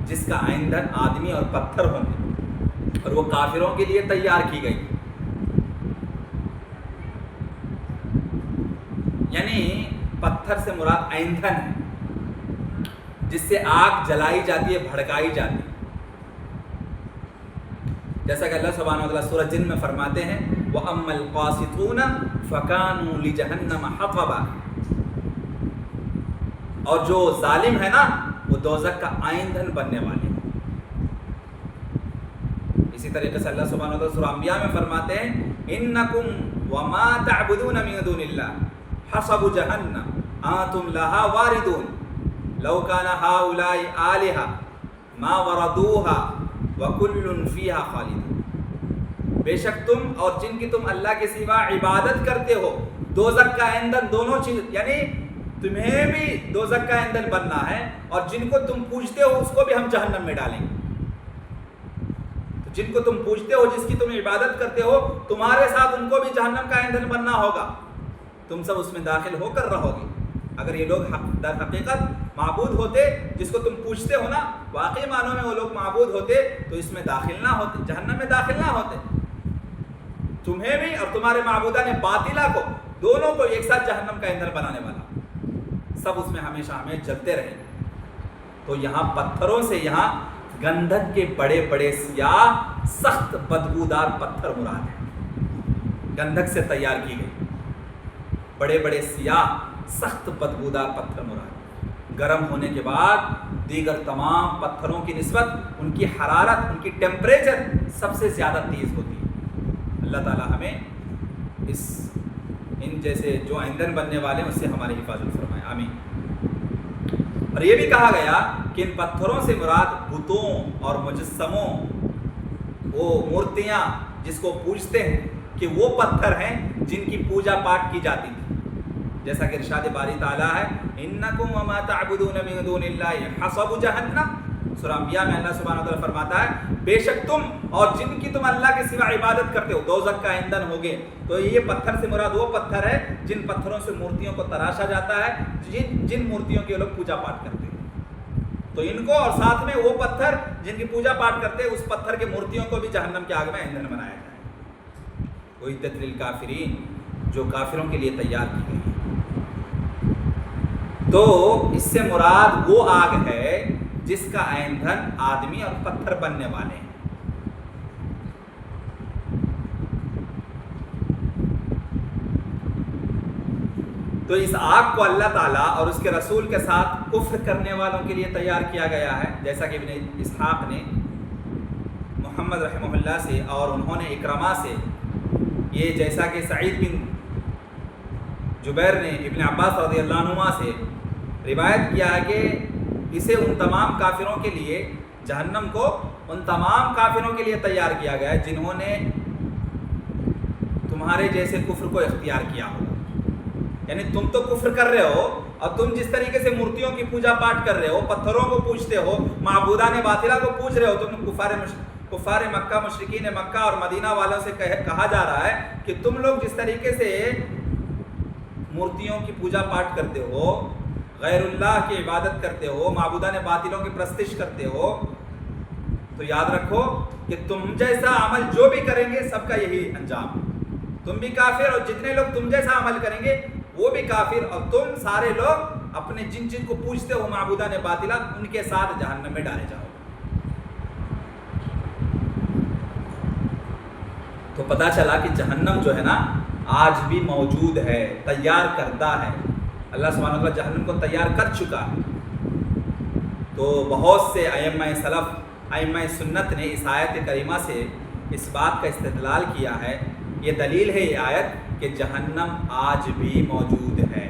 جس کا ایندھن آدمی اور پتھر ہوں گے اور وہ کافروں کے لیے تیار کی گئی۔ یعنی پتھر سے مراد ایندھن ہے، جس سے آگ جلائی جاتی ہے، بھڑکائی جاتی ہے، جیسا کہ اللہ سبحانہ و تعالیٰ سورہ جن میں فرماتے ہیں وَأَمَّا الْقَاسِطُونَ فَكَانُوا لِجَهَنَّمَ حَطَبًا، اور جو ظالم ہے نا وہ دوزخ کا ایندھن بننے والے ہیں۔ اسی طریقے سے اللہ سبحانہ و تعالیٰ سورہ انبیاء میں فرماتے ہیں إِنَّكُمْ وَمَا تَعْبُدُونَ مِن دُونِ اللَّهِ حَصَبُ جَهَنَّمَ أَنْتُمْ لَهَا وَارِدُونَ لَوْ كَانَ هَؤُلَاءِ آلِهَةً مَا وَرَدُوهَا وَكُلٌّ فِيهَا خَالِدُونَ، بے شک تم اور جن کی تم اللہ کے سوا عبادت کرتے ہو دوزخ کا ایندھن، دونوں چیز، یعنی تمہیں بھی دوزخ کا ایندھن بننا ہے اور جن کو تم پوجتے ہو اس کو بھی ہم جہنم میں ڈالیں گے۔ تو جن کو تم پوجتے ہو، جس کی تم عبادت کرتے ہو، تمہارے ساتھ ان کو بھی جہنم کا ایندھن بننا ہوگا، تم سب اس میں داخل ہو کر رہو گے۔ اگر یہ لوگ در حقیقت معبود ہوتے جس کو تم پوجتے ہو نا، واقعی معنوں میں وہ لوگ معبود ہوتے تو اس میں داخل نہ ہوتے، جہنم میں داخل نہ ہوتے۔ تمہیں بھی اور تمہارے معبودان باطلہ کو، دونوں کو ایک ساتھ جہنم کا ایندھن بنانے والا، سب اس میں ہمیشہ ہمیں جلتے رہیں گے۔ تو یہاں پتھروں سے یہاں گندھک کے بڑے بڑے سیاہ سخت بدبودار پتھر مراد ہیں، گندھک سے تیار کی گئی بڑے بڑے سیاہ سخت بدبودار پتھر مراد۔ گرم ہونے کے بعد دیگر تمام پتھروں کی نسبت ان کی حرارت، ان کی ٹیمپریچر سب سے زیادہ تیز ہوتی ہے۔ اللہ تعالی ہمیں ان جیسے جو ایندھن بننے والے ہیں اس سے ہماری حفاظت فرمائے، آمین۔ اور یہ بھی کہا گیا کہ ان پتھروں سے مراد بتوں اور مجسموں، وہ مورتیاں جس کو پوجتے ہیں، کہ وہ پتھر ہیں جن کی پوجا پاٹ کی جاتی تھی، جیسا کہ ارشاد باری تعالیٰ ہے انکم وما تعبدون من دون اللہ حصب جہنم۔ سورہ انبیاء میں اللہ سبحانہ وتعالیٰ فرماتا ہے بے شک تم اور جن کی تم اللہ کے سوا عبادت کرتے ہو دوزخ کا ایندھن ہوگے۔ تو یہ پتھر سے مراد وہ پتھر ہے جن پتھروں سے مورتیوں کو تراشا جاتا ہے، جن مورتیوں کے لوگ پوجا پاٹ کرتے ہیں، تو ان کو اور ساتھ میں وہ پتھر جن کی پوجا پاٹ کرتے ہیں، اس پتھر کے مورتیوں کو بھی جہنم کے آگ میں ایندھن بنایا جائے۔ اعدت للکافرین، جو کافروں کے لیے تیار کی گئی ہے۔ تو اس سے مراد وہ آگ ہے جس کا ایندھن آدمی اور پتھر بننے والے ہیں۔ تو اس آگ کو اللہ تعالیٰ اور اس کے رسول کے ساتھ کفر کرنے والوں کے لیے تیار کیا گیا ہے، جیسا کہ ابن اسحاق نے محمد رحمہ اللہ سے اور انہوں نے اکرمہ سے، یہ جیسا کہ سعید بن جبیر نے ابن عباس رضی اللہ عنہما سے روایت کیا ہے کہ اسے ان تمام کافروں کے لیے، جہنم کو ان تمام کافروں کے لیے تیار کیا گیا ہے جنہوں نے تمہارے جیسے کفر کو اختیار کیا ہو۔ یعنی تم تو کفر کر رہے ہو اور تم جس طریقے سے مورتیوں کی پوجا پاٹ کر رہے ہو، پتھروں کو پوجتے ہو، معبودان باطلہ کو پوج رہے ہو، تم کفار مکہ، مشرکین مکہ اور مدینہ والوں سے کہا جا رہا ہے کہ تم لوگ جس طریقے سے مورتیوں کی پوجا پاٹ کرتے ہو، غیر اللہ کی عبادت کرتے ہو، معبودان باطلوں کی پرستش کرتے ہو، تو یاد رکھو کہ تم جیسا عمل جو بھی کریں گے سب کا یہی انجام، تم بھی کافر اور جتنے لوگ تم جیسا عمل کریں گے وہ بھی کافر، اور تم سارے لوگ اپنے جن کو پوجتے ہو معبودان باطلہ ان کے ساتھ جہنم میں ڈالے جاؤ۔ تو پتہ چلا کہ جہنم جو ہے نا آج بھی موجود ہے، تیار کردہ ہے، اللہ سبحانہ وتعالیٰ جہنم کو تیار کر چکا ہے۔ تو بہت سے ائمہ سلف، ائمہ سنت نے اس آیت کریمہ سے اس بات کا استدلال کیا ہے، یہ دلیل ہے یہ آیت کہ جہنم آج بھی موجود ہے،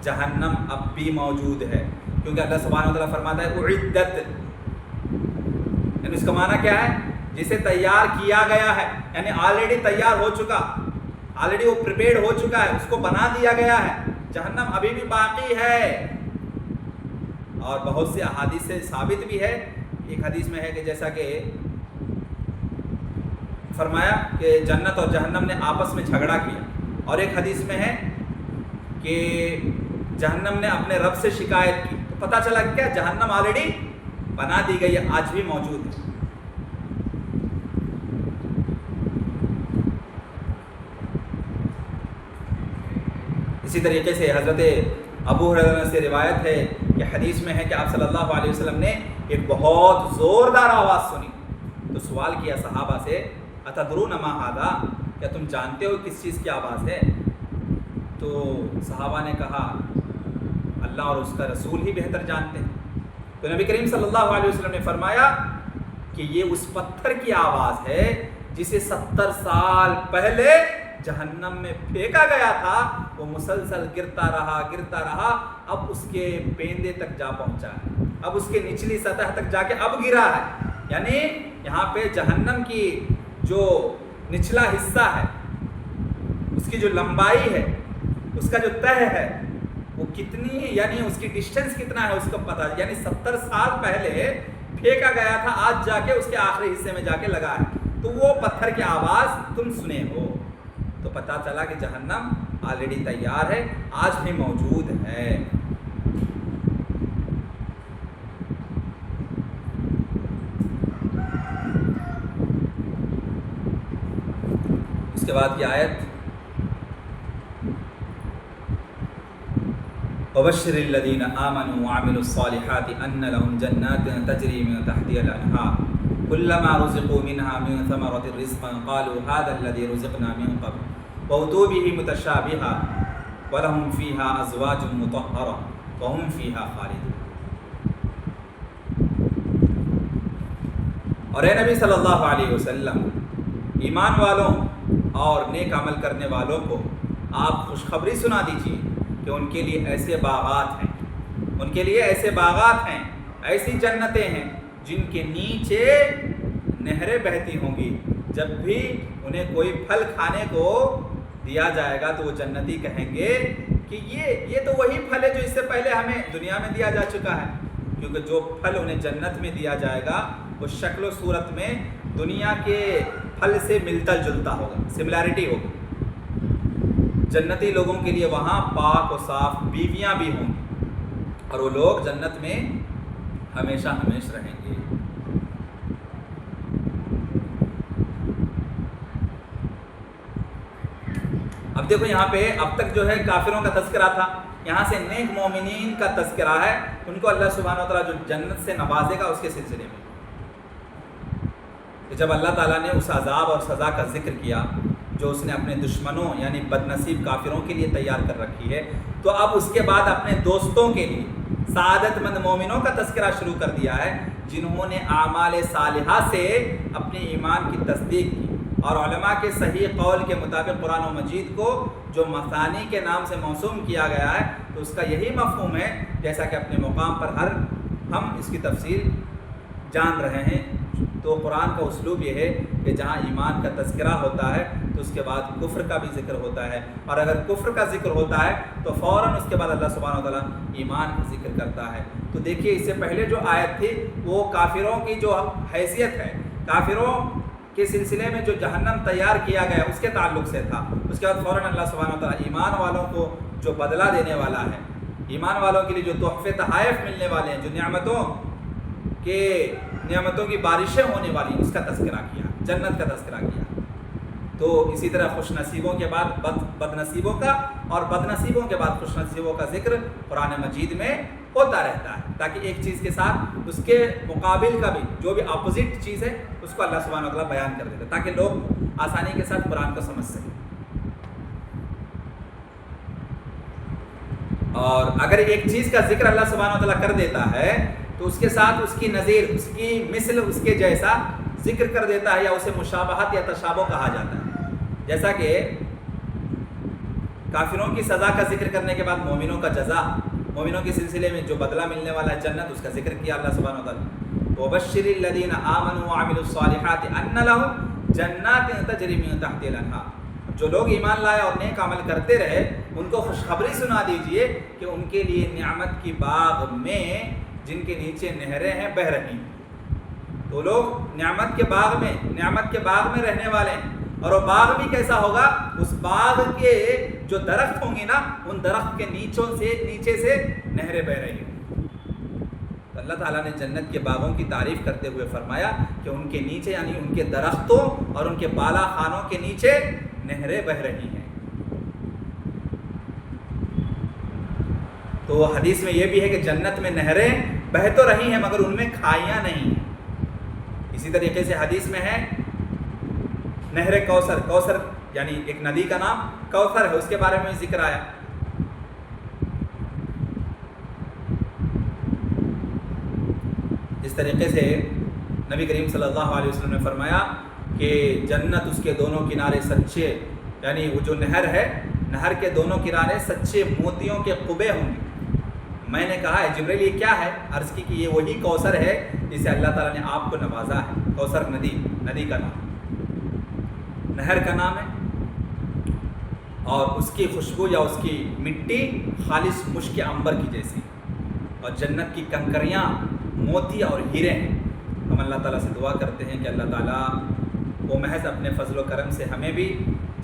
جہنم اب بھی موجود ہے، کیونکہ اللہ سبحانہ وتعالیٰ فرماتا ہے اعدت، یعنی اس کا معنی کیا ہے؟ جسے تیار کیا گیا ہے، یعنی آلریڈی تیار ہو چکا، آلریڈی وہ پریپیئرڈ ہو چکا ہے، اس کو بنا دیا گیا ہے، جہنم ابھی بھی باقی ہے۔ اور بہت سے احادیث سے ثابت بھی ہے، ایک حدیث میں ہے کہ جیسا کہ فرمایا کہ جنت اور جہنم نے آپس میں جھگڑا کیا، اور ایک حدیث میں ہے کہ جہنم نے اپنے رب سے شکایت کی، تو پتہ چلا کہ کیا جہنم آلریڈی بنا دی گئی ہے، آج بھی موجود ہے۔ اسی طریقے سے حضرت ابو ہریرہ سے روایت ہے کہ حدیث میں ہے کہ آپ صلی اللہ علیہ وسلم نے ایک بہت زوردار آواز سنی، تو سوال کیا صحابہ سے اتدرون ما ھذا، کیا تم جانتے ہو کس چیز کی آواز ہے؟ تو صحابہ نے کہا اللہ اور اس کا رسول ہی بہتر جانتے ہیں۔ تو نبی کریم صلی اللہ علیہ وسلم نے فرمایا کہ یہ اس پتھر کی آواز ہے جسے 70 سال پہلے جہنم میں پھینکا گیا تھا، وہ مسلسل گرتا رہا، اب اس کے پیندے تک جا پہنچا ہے، اب اس کے نچلی سطح تک جا کے اب گرا ہے، یعنی یہاں پہ جہنم کی جو نچلا حصہ ہے، اس کی جو لمبائی ہے، اس کا جو تہ ہے وہ کتنی، یعنی اس کی ڈسٹینس کتنا ہے اس کو پتہ، یعنی 70 سال پہلے پھینکا گیا تھا، آج جا کے اس کے آخری حصے میں جا کے لگا ہے، تو وہ پتھر کی آواز تم سنے ہو، تو پتہ چلا کہ جہنم آلریڈی تیار ہے، آج بھی موجود ہے۔ اس کے بعد کی آیت وَبَشِّرِ الَّذِينَ آمَنُوا وَعَمِلُوا الصَّالِحَاتِ أَنَّ لَهُمْ جَنَّاتٍ تَجْرِي مِن تَحْتِهَا الْأَنْهَارُ كُلَّمَا رُزِقُوا مِنْهَا مِن ثَمَرَةٍ رِزْقًا قَالُوا هَذَا الَّذِي رُزِقْنَا مِن قَبْلُ وَأُتُوا بِهِ مُتَشَابِهًا وَلَهُمْ فِيهَا أَزْوَاجٌ مُطَهَّرَةٌ وَهُمْ فِيهَا خَالِدُونَ۔ اور اے نبی صلی اللہ علیہ وسلم، ایمان والوں اور نیک عمل کرنے والوں کو آپ خوشخبری سنا دیجیے کہ ان کے لیے ایسے باغات ہیں، ان کے لیے ایسے باغات ہیں، ایسی جنتیں ہیں جن کے نیچے نہریں بہتی ہوں گی، جب بھی انہیں کوئی پھل کھانے کو دیا جائے گا تو وہ جنتی کہیں گے کہ یہ تو وہی پھل ہے جو اس سے پہلے ہمیں دنیا میں دیا جا چکا ہے، کیونکہ جو پھل انہیں جنت میں دیا جائے گا وہ شکل و صورت میں دنیا کے پھل سے ملتا جلتا ہوگا، سملیرٹی ہوگی۔ جنتی لوگوں کے لیے وہاں پاک و صاف بیویاں بھی ہوں گی، اور وہ لوگ جنت میں ہمیشہ ہمیش رہیں گے۔ اب دیکھو یہاں پہ اب تک جو ہے کافروں کا تذکرہ تھا، یہاں سے نیک مومنین کا تذکرہ ہے، ان کو اللہ سبحانہ وتعالیٰ جو جنت سے نوازے گا اس کے سلسلے میں۔ کہ جب اللہ تعالیٰ نے اس عذاب اور سزا کا ذکر کیا جو اس نے اپنے دشمنوں یعنی بد نصیب کافروں کے لیے تیار کر رکھی ہے، تو اب اس کے بعد اپنے دوستوں کے لیے سعادت مند مومنوں کا تذکرہ شروع کر دیا ہے، جنہوں نے اعمال صالحہ سے اپنے ایمان کی تصدیق کی، اور علماء کے صحیح قول کے مطابق قرآن و مجید کو جو مثانی کے نام سے موسوم کیا گیا ہے تو اس کا یہی مفہوم ہے، جیسا کہ اپنے مقام پر ہم اس کی تفصیل جان رہے ہیں۔ تو قرآن کا اسلوب یہ ہے کہ جہاں ایمان کا تذکرہ ہوتا ہے تو تو اس کے بعد کفر کا بھی ذکر ہوتا ہے، اور اگر کفر کا ذکر ہوتا ہے تو فوراً اس کے بعد اللہ سبحانہ و تعالیٰ ایمان کا ذکر کرتا ہے۔ تو دیکھیے اس سے پہلے جو آیت تھی وہ کافروں کی جو حیثیت ہے، کافروں کے سلسلے میں جو جہنم تیار کیا گیا اس کے تعلق سے تھا، اس کے بعد فوراً اللہ سبحانہ و تعالیٰ ایمان والوں کو جو بدلہ دینے والا ہے، ایمان والوں کے لیے جو تحفے تحائف ملنے والے ہیں، جو نعمتوں کی بارشیں ہونے والی ہیں، اس کا تذکرہ کیا، جنت کا تذکرہ کیا۔ تو اسی طرح خوش نصیبوں کے بعد بد نصیبوں کا، اور بد نصیبوں کے بعد خوش نصیبوں کا ذکر قرآن مجید میں ہوتا رہتا ہے، تاکہ ایک چیز کے ساتھ اس کے مقابل کا بھی جو بھی اپوزٹ چیز ہے اس کو اللہ سبحانہ و تعالیٰ بیان کر دیتا ہے، تاکہ لوگ آسانی کے ساتھ قرآن کو سمجھ سکیں۔ اور اگر ایک چیز کا ذکر اللہ سبحانہ و تعالیٰ کر دیتا ہے تو اس کے ساتھ اس کی نظیر، اس کی مثل، اس کے جیسا ذکر کر دیتا ہے، یا اسے مشابہت یا تشابہ کہا جاتا ہے۔ جیسا کہ کافروں کی سزا کا ذکر کرنے کے بعد مومنوں کا جزا، مومنوں کے سلسلے میں جو بدلہ ملنے والا ہے جنت، اس کا ذکر کیا اللہ سبحانہ و تعالیٰ۔ وَبَشِّرِ الَّذِينَ آمَنُوا وَعَمِلُوا الصَّالِحَاتِ أَنَّ لَهُمْ جَنَّاتٍ تَجْرِي مِن تَحْتِهَا الْأَنْهَارُ۔ جو لوگ ایمان لائے اور نیک عمل کرتے رہے ان کو خوشخبری سنا دیجئے کہ ان کے لیے نعمت کی باغ میں جن کے نیچے نہریں ہیں بہہ رہی ہیں۔ تو لوگ نعمت کے باغ میں رہنے والے ہیں، اور وہ باغ بھی کیسا ہوگا؟ اس باغ کے جو درخت ہوں گے نا، ان درخت کے نیچے سے نہریں بہہ رہی ہیں۔ تو اللہ تعالیٰ نے جنت کے باغوں کی تعریف کرتے ہوئے فرمایا کہ ان کے نیچے، یعنی ان کے درختوں اور ان کے بالا خانوں کے نیچے نہریں بہہ رہی ہیں۔ تو حدیث میں یہ بھی ہے کہ جنت میں نہریں بہہ تو رہی ہیں مگر ان میں کھائیاں نہیں ہیں۔ اسی طریقے سے حدیث میں ہے نہر کوثر یعنی ایک ندی کا نام کوثر ہے، اس کے بارے میں ذکر آیا۔ اس طریقے سے نبی کریم صلی اللہ علیہ وسلم نے فرمایا کہ جنت، اس کے دونوں کنارے سچے، یعنی وہ جو نہر ہے، نہر کے دونوں کنارے سچے موتیوں کے قبے ہوں گے۔ میں نے کہا ہے جبریل یہ کیا ہے؟ عرض کی کہ یہ وہی کوثر ہے جسے اللہ تعالیٰ نے آپ کو نوازا ہے۔ کوثر ندی کا نام، نہر کا نام ہے، اور اس کی خوشبو یا اس کی مٹی خالص مشک عنبر کی جیسی، اور جنت کی کنکریاں موتی اور ہیرے ہیں۔ ہم اللہ تعالیٰ سے دعا کرتے ہیں کہ اللہ تعالیٰ وہ محض اپنے فضل و کرم سے ہمیں بھی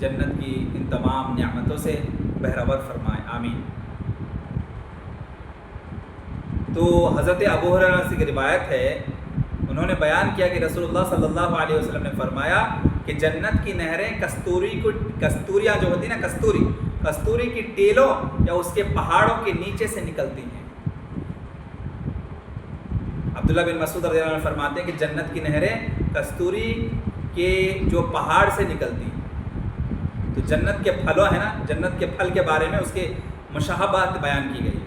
جنت کی ان تمام نعمتوں سے بہرور فرمائے، آمین۔ تو حضرت ابو ہریرہ سے روایت ہے، انہوں نے بیان کیا کہ رسول اللہ صلی اللہ علیہ وسلم نے فرمایا کہ جنت کی نہریں کستوریاں جو ہوتی ہیں نا، کستوری کی ٹیلوں یا اس کے پہاڑوں کے نیچے سے نکلتی ہیں۔ عبداللہ بن مسعود رضی اللہ عنہ فرماتے ہیں کہ جنت کی نہریں کستوری کے جو پہاڑ سے نکلتی ہیں۔ تو جنت کے پھلوں ہے نا، جنت کے پھل کے بارے میں اس کے مشابہت بیان کی گئی۔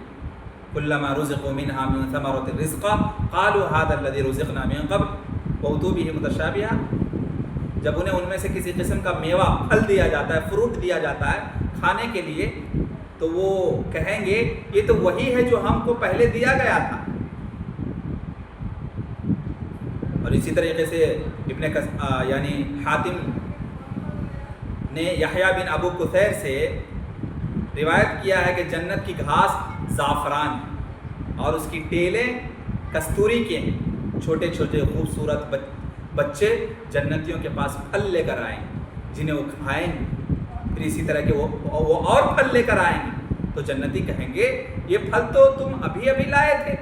کلما رزقوا منها من ثمرۃ رزقا قالوا هذا الذي رزقنا من قبل واتوا به متشابها۔ جب انہیں ان میں سے کسی قسم کا میوہ، پھل دیا جاتا ہے، فروٹ دیا جاتا ہے کھانے کے لیے، تو وہ کہیں گے یہ تو وہی ہے جو ہم کو پہلے دیا گیا تھا۔ اور اسی طریقے سے یعنی حاتم نے یحییٰ بن ابو کثیر سے روایت کیا ہے کہ جنت کی گھاس زعفران ہے اور اس کی ٹیلیں کستوری کے ہیں۔ چھوٹے چھوٹے خوبصورت بچے جنتیوں کے پاس پھل لے کر آئیں جنہیں وہ کھائیں گے، پھر اسی طرح کے وہ اور پھل لے کر آئیں گے، تو جنتی کہیں گے یہ پھل تو تم ابھی لائے تھے۔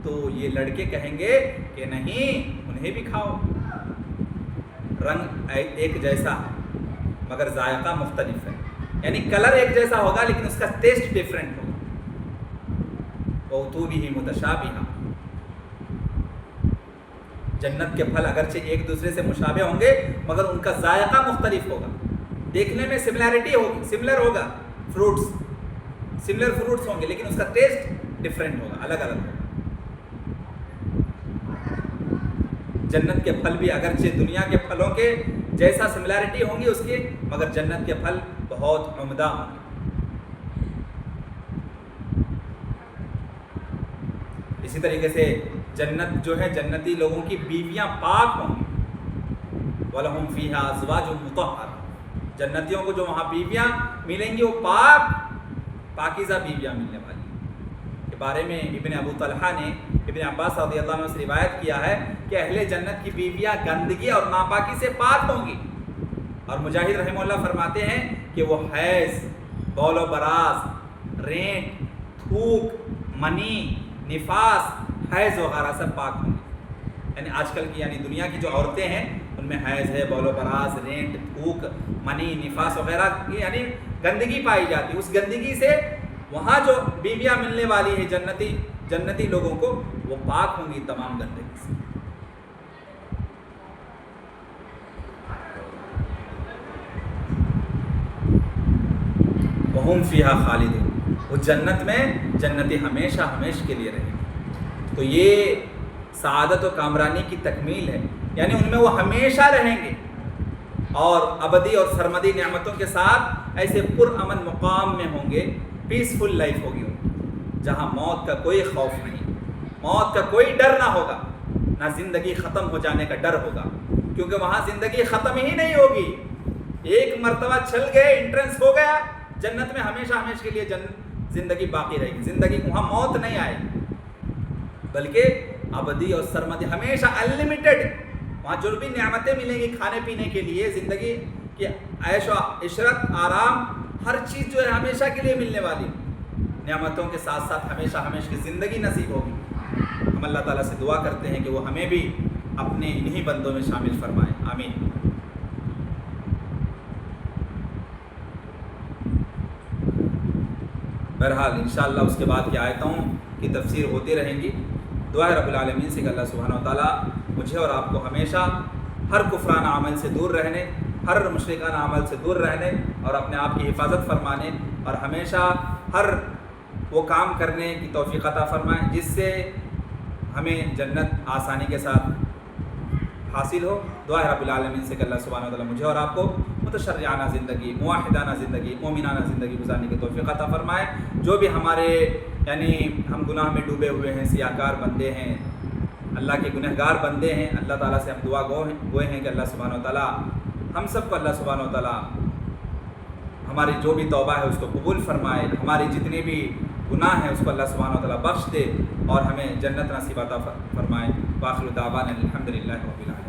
تو یہ لڑکے کہیں گے کہ نہیں، انہیں بھی کھاؤ۔ رنگ ایک جیسا مگر ذائقہ مختلف ہے، یعنی کلر ایک جیسا ہوگا لیکن اس کا ٹیسٹ ڈیفرنٹ ہوگا۔ وَأُتُوا بِهِ مُتَشَابِهًا۔ جنت کے پھل اگرچہ ایک دوسرے سے مشابہ ہوں گے مگر ان کا ذائقہ مختلف ہوگا۔ دیکھنے میں سملیرٹی ہوگی، سملر ہوگا، سملر فروٹس ہوں گے لیکن اس کا ٹیسٹ ڈیفرنٹ ہوگا، الگ الگ ہوگا۔ جنت کے پھل بھی اگرچہ دنیا کے پھلوں کے جیسا سملیرٹی ہوں گی اس کی، مگر جنت کے پھل بہت عمدہ ہوں گے۔ اسی طریقے سے جنت جو ہے، جنتی لوگوں کی بیویاں پاک ہوں گی۔ وَلَهُمْ فِيهَا أَزْوَاجٌ مُطَهَّرَةٌ۔ جنتیوں کو جو وہاں بیویاں ملیں گی وہ پاکیزہ بیویاں ملنے والی ہیں۔ کے بارے میں ابن ابو طلحہ نے ابن عباس رضی اللہ عنہ سے روایت کیا ہے کہ اہل جنت کی بیویاں گندگی اور ناپاکی سے پاک ہوں گی، اور مجاہد رحمہ اللہ فرماتے ہیں کہ وہ حیض، بول و براز، رینٹ، تھوک، منی، نفاس، حیض وغیرہ سے پاک ہوں گی۔ یعنی آج کل کی دنیا کی جو عورتیں ہیں ان میں حیض ہے، بول و براز، رینٹ، تھوک، منی، نفاس وغیرہ کی گندگی پائی جاتی ہے۔ اس گندگی سے وہاں جو بیویاں ملنے والی ہیں جنتی لوگوں کو، وہ پاک ہوں گی تمام گندگی سے۔ وَهُمْ فِيهَا خَالِدُونَ، وہ جنت میں جنتی ہمیشہ ہمیشہ کے لیے رہیں گے۔ تو یہ سعادت و کامرانی کی تکمیل ہے، یعنی ان میں وہ ہمیشہ رہیں گے اور ابدی اور سرمدی نعمتوں کے ساتھ ایسے پرامن مقام میں ہوں گے، پیسفل لائف ہوگی ان کی، جہاں موت کا کوئی خوف نہیں، موت کا کوئی ڈر نہ ہوگا، نہ زندگی ختم ہو جانے کا ڈر ہوگا، کیونکہ وہاں زندگی ختم ہی نہیں ہوگی۔ ایک مرتبہ چل گئے، انٹرنس ہو گیا، جنت میں ہمیشہ ہمیشہ کے لیے زندگی باقی رہے گی، زندگی وہاں موت نہیں آئے گی، بلکہ ابدی اور سرمدی ہمیشہ انلمیٹڈ، وہاں جو بھی نعمتیں ملیں گی کھانے پینے کے لیے، زندگی کی عیش و عشرت، آرام، ہر چیز جو ہے ہمیشہ کے لیے ملنے والی، نعمتوں کے ساتھ ساتھ ہمیشہ ہمیشہ کی زندگی نصیب ہوگی۔ ہم اللہ تعالیٰ سے دعا کرتے ہیں کہ وہ ہمیں بھی اپنے انہی بندوں میں شامل فرمائے، آمین۔ بہرحال انشاءاللہ اس کے بعد کی آیتوں کی تفسیر ہوتی رہیں گی۔ دعا ہے رب العالمین سے کہ اللہ سبحانہ و تعالیٰ مجھے اور آپ کو ہمیشہ ہر کفرانہ عمل سے دور رہنے، ہر مشرکانہ عمل سے دور رہنے اور اپنے آپ کی حفاظت فرمانے، اور ہمیشہ ہر وہ کام کرنے کی توفیق عطا فرمائیں جس سے ہمیں جنت آسانی کے ساتھ حاصل ہو۔ دعا ہے رب العالمین سے کہ اللہ سبحانہ و تعالیٰ مجھے اور آپ کو متشرعانہ زندگی، موحدانہ زندگی، مومنانہ زندگی گزارنے کی توفیق عطا فرمائے۔ جو بھی ہمارے ہم گناہ میں ڈوبے ہوئے ہیں، سیاہکار بندے ہیں، اللہ کے گنہگار بندے ہیں، اللہ تعالیٰ سے ہم دعا گوئے ہیں کہ اللہ سبحانہ و تعالیٰ ہم سب کو، اللہ سبحانہ و تعالیٰ ہماری جو بھی توبہ ہے اس کو قبول فرمائے، ہماری جتنے بھی گناہ ہیں اس کو اللہ سبحانہ و تعالیٰ بخش دے اور ہمیں جنت نصیب عطا فرمائے۔ وآخر دعوانا الحمدللہ رب العالمین۔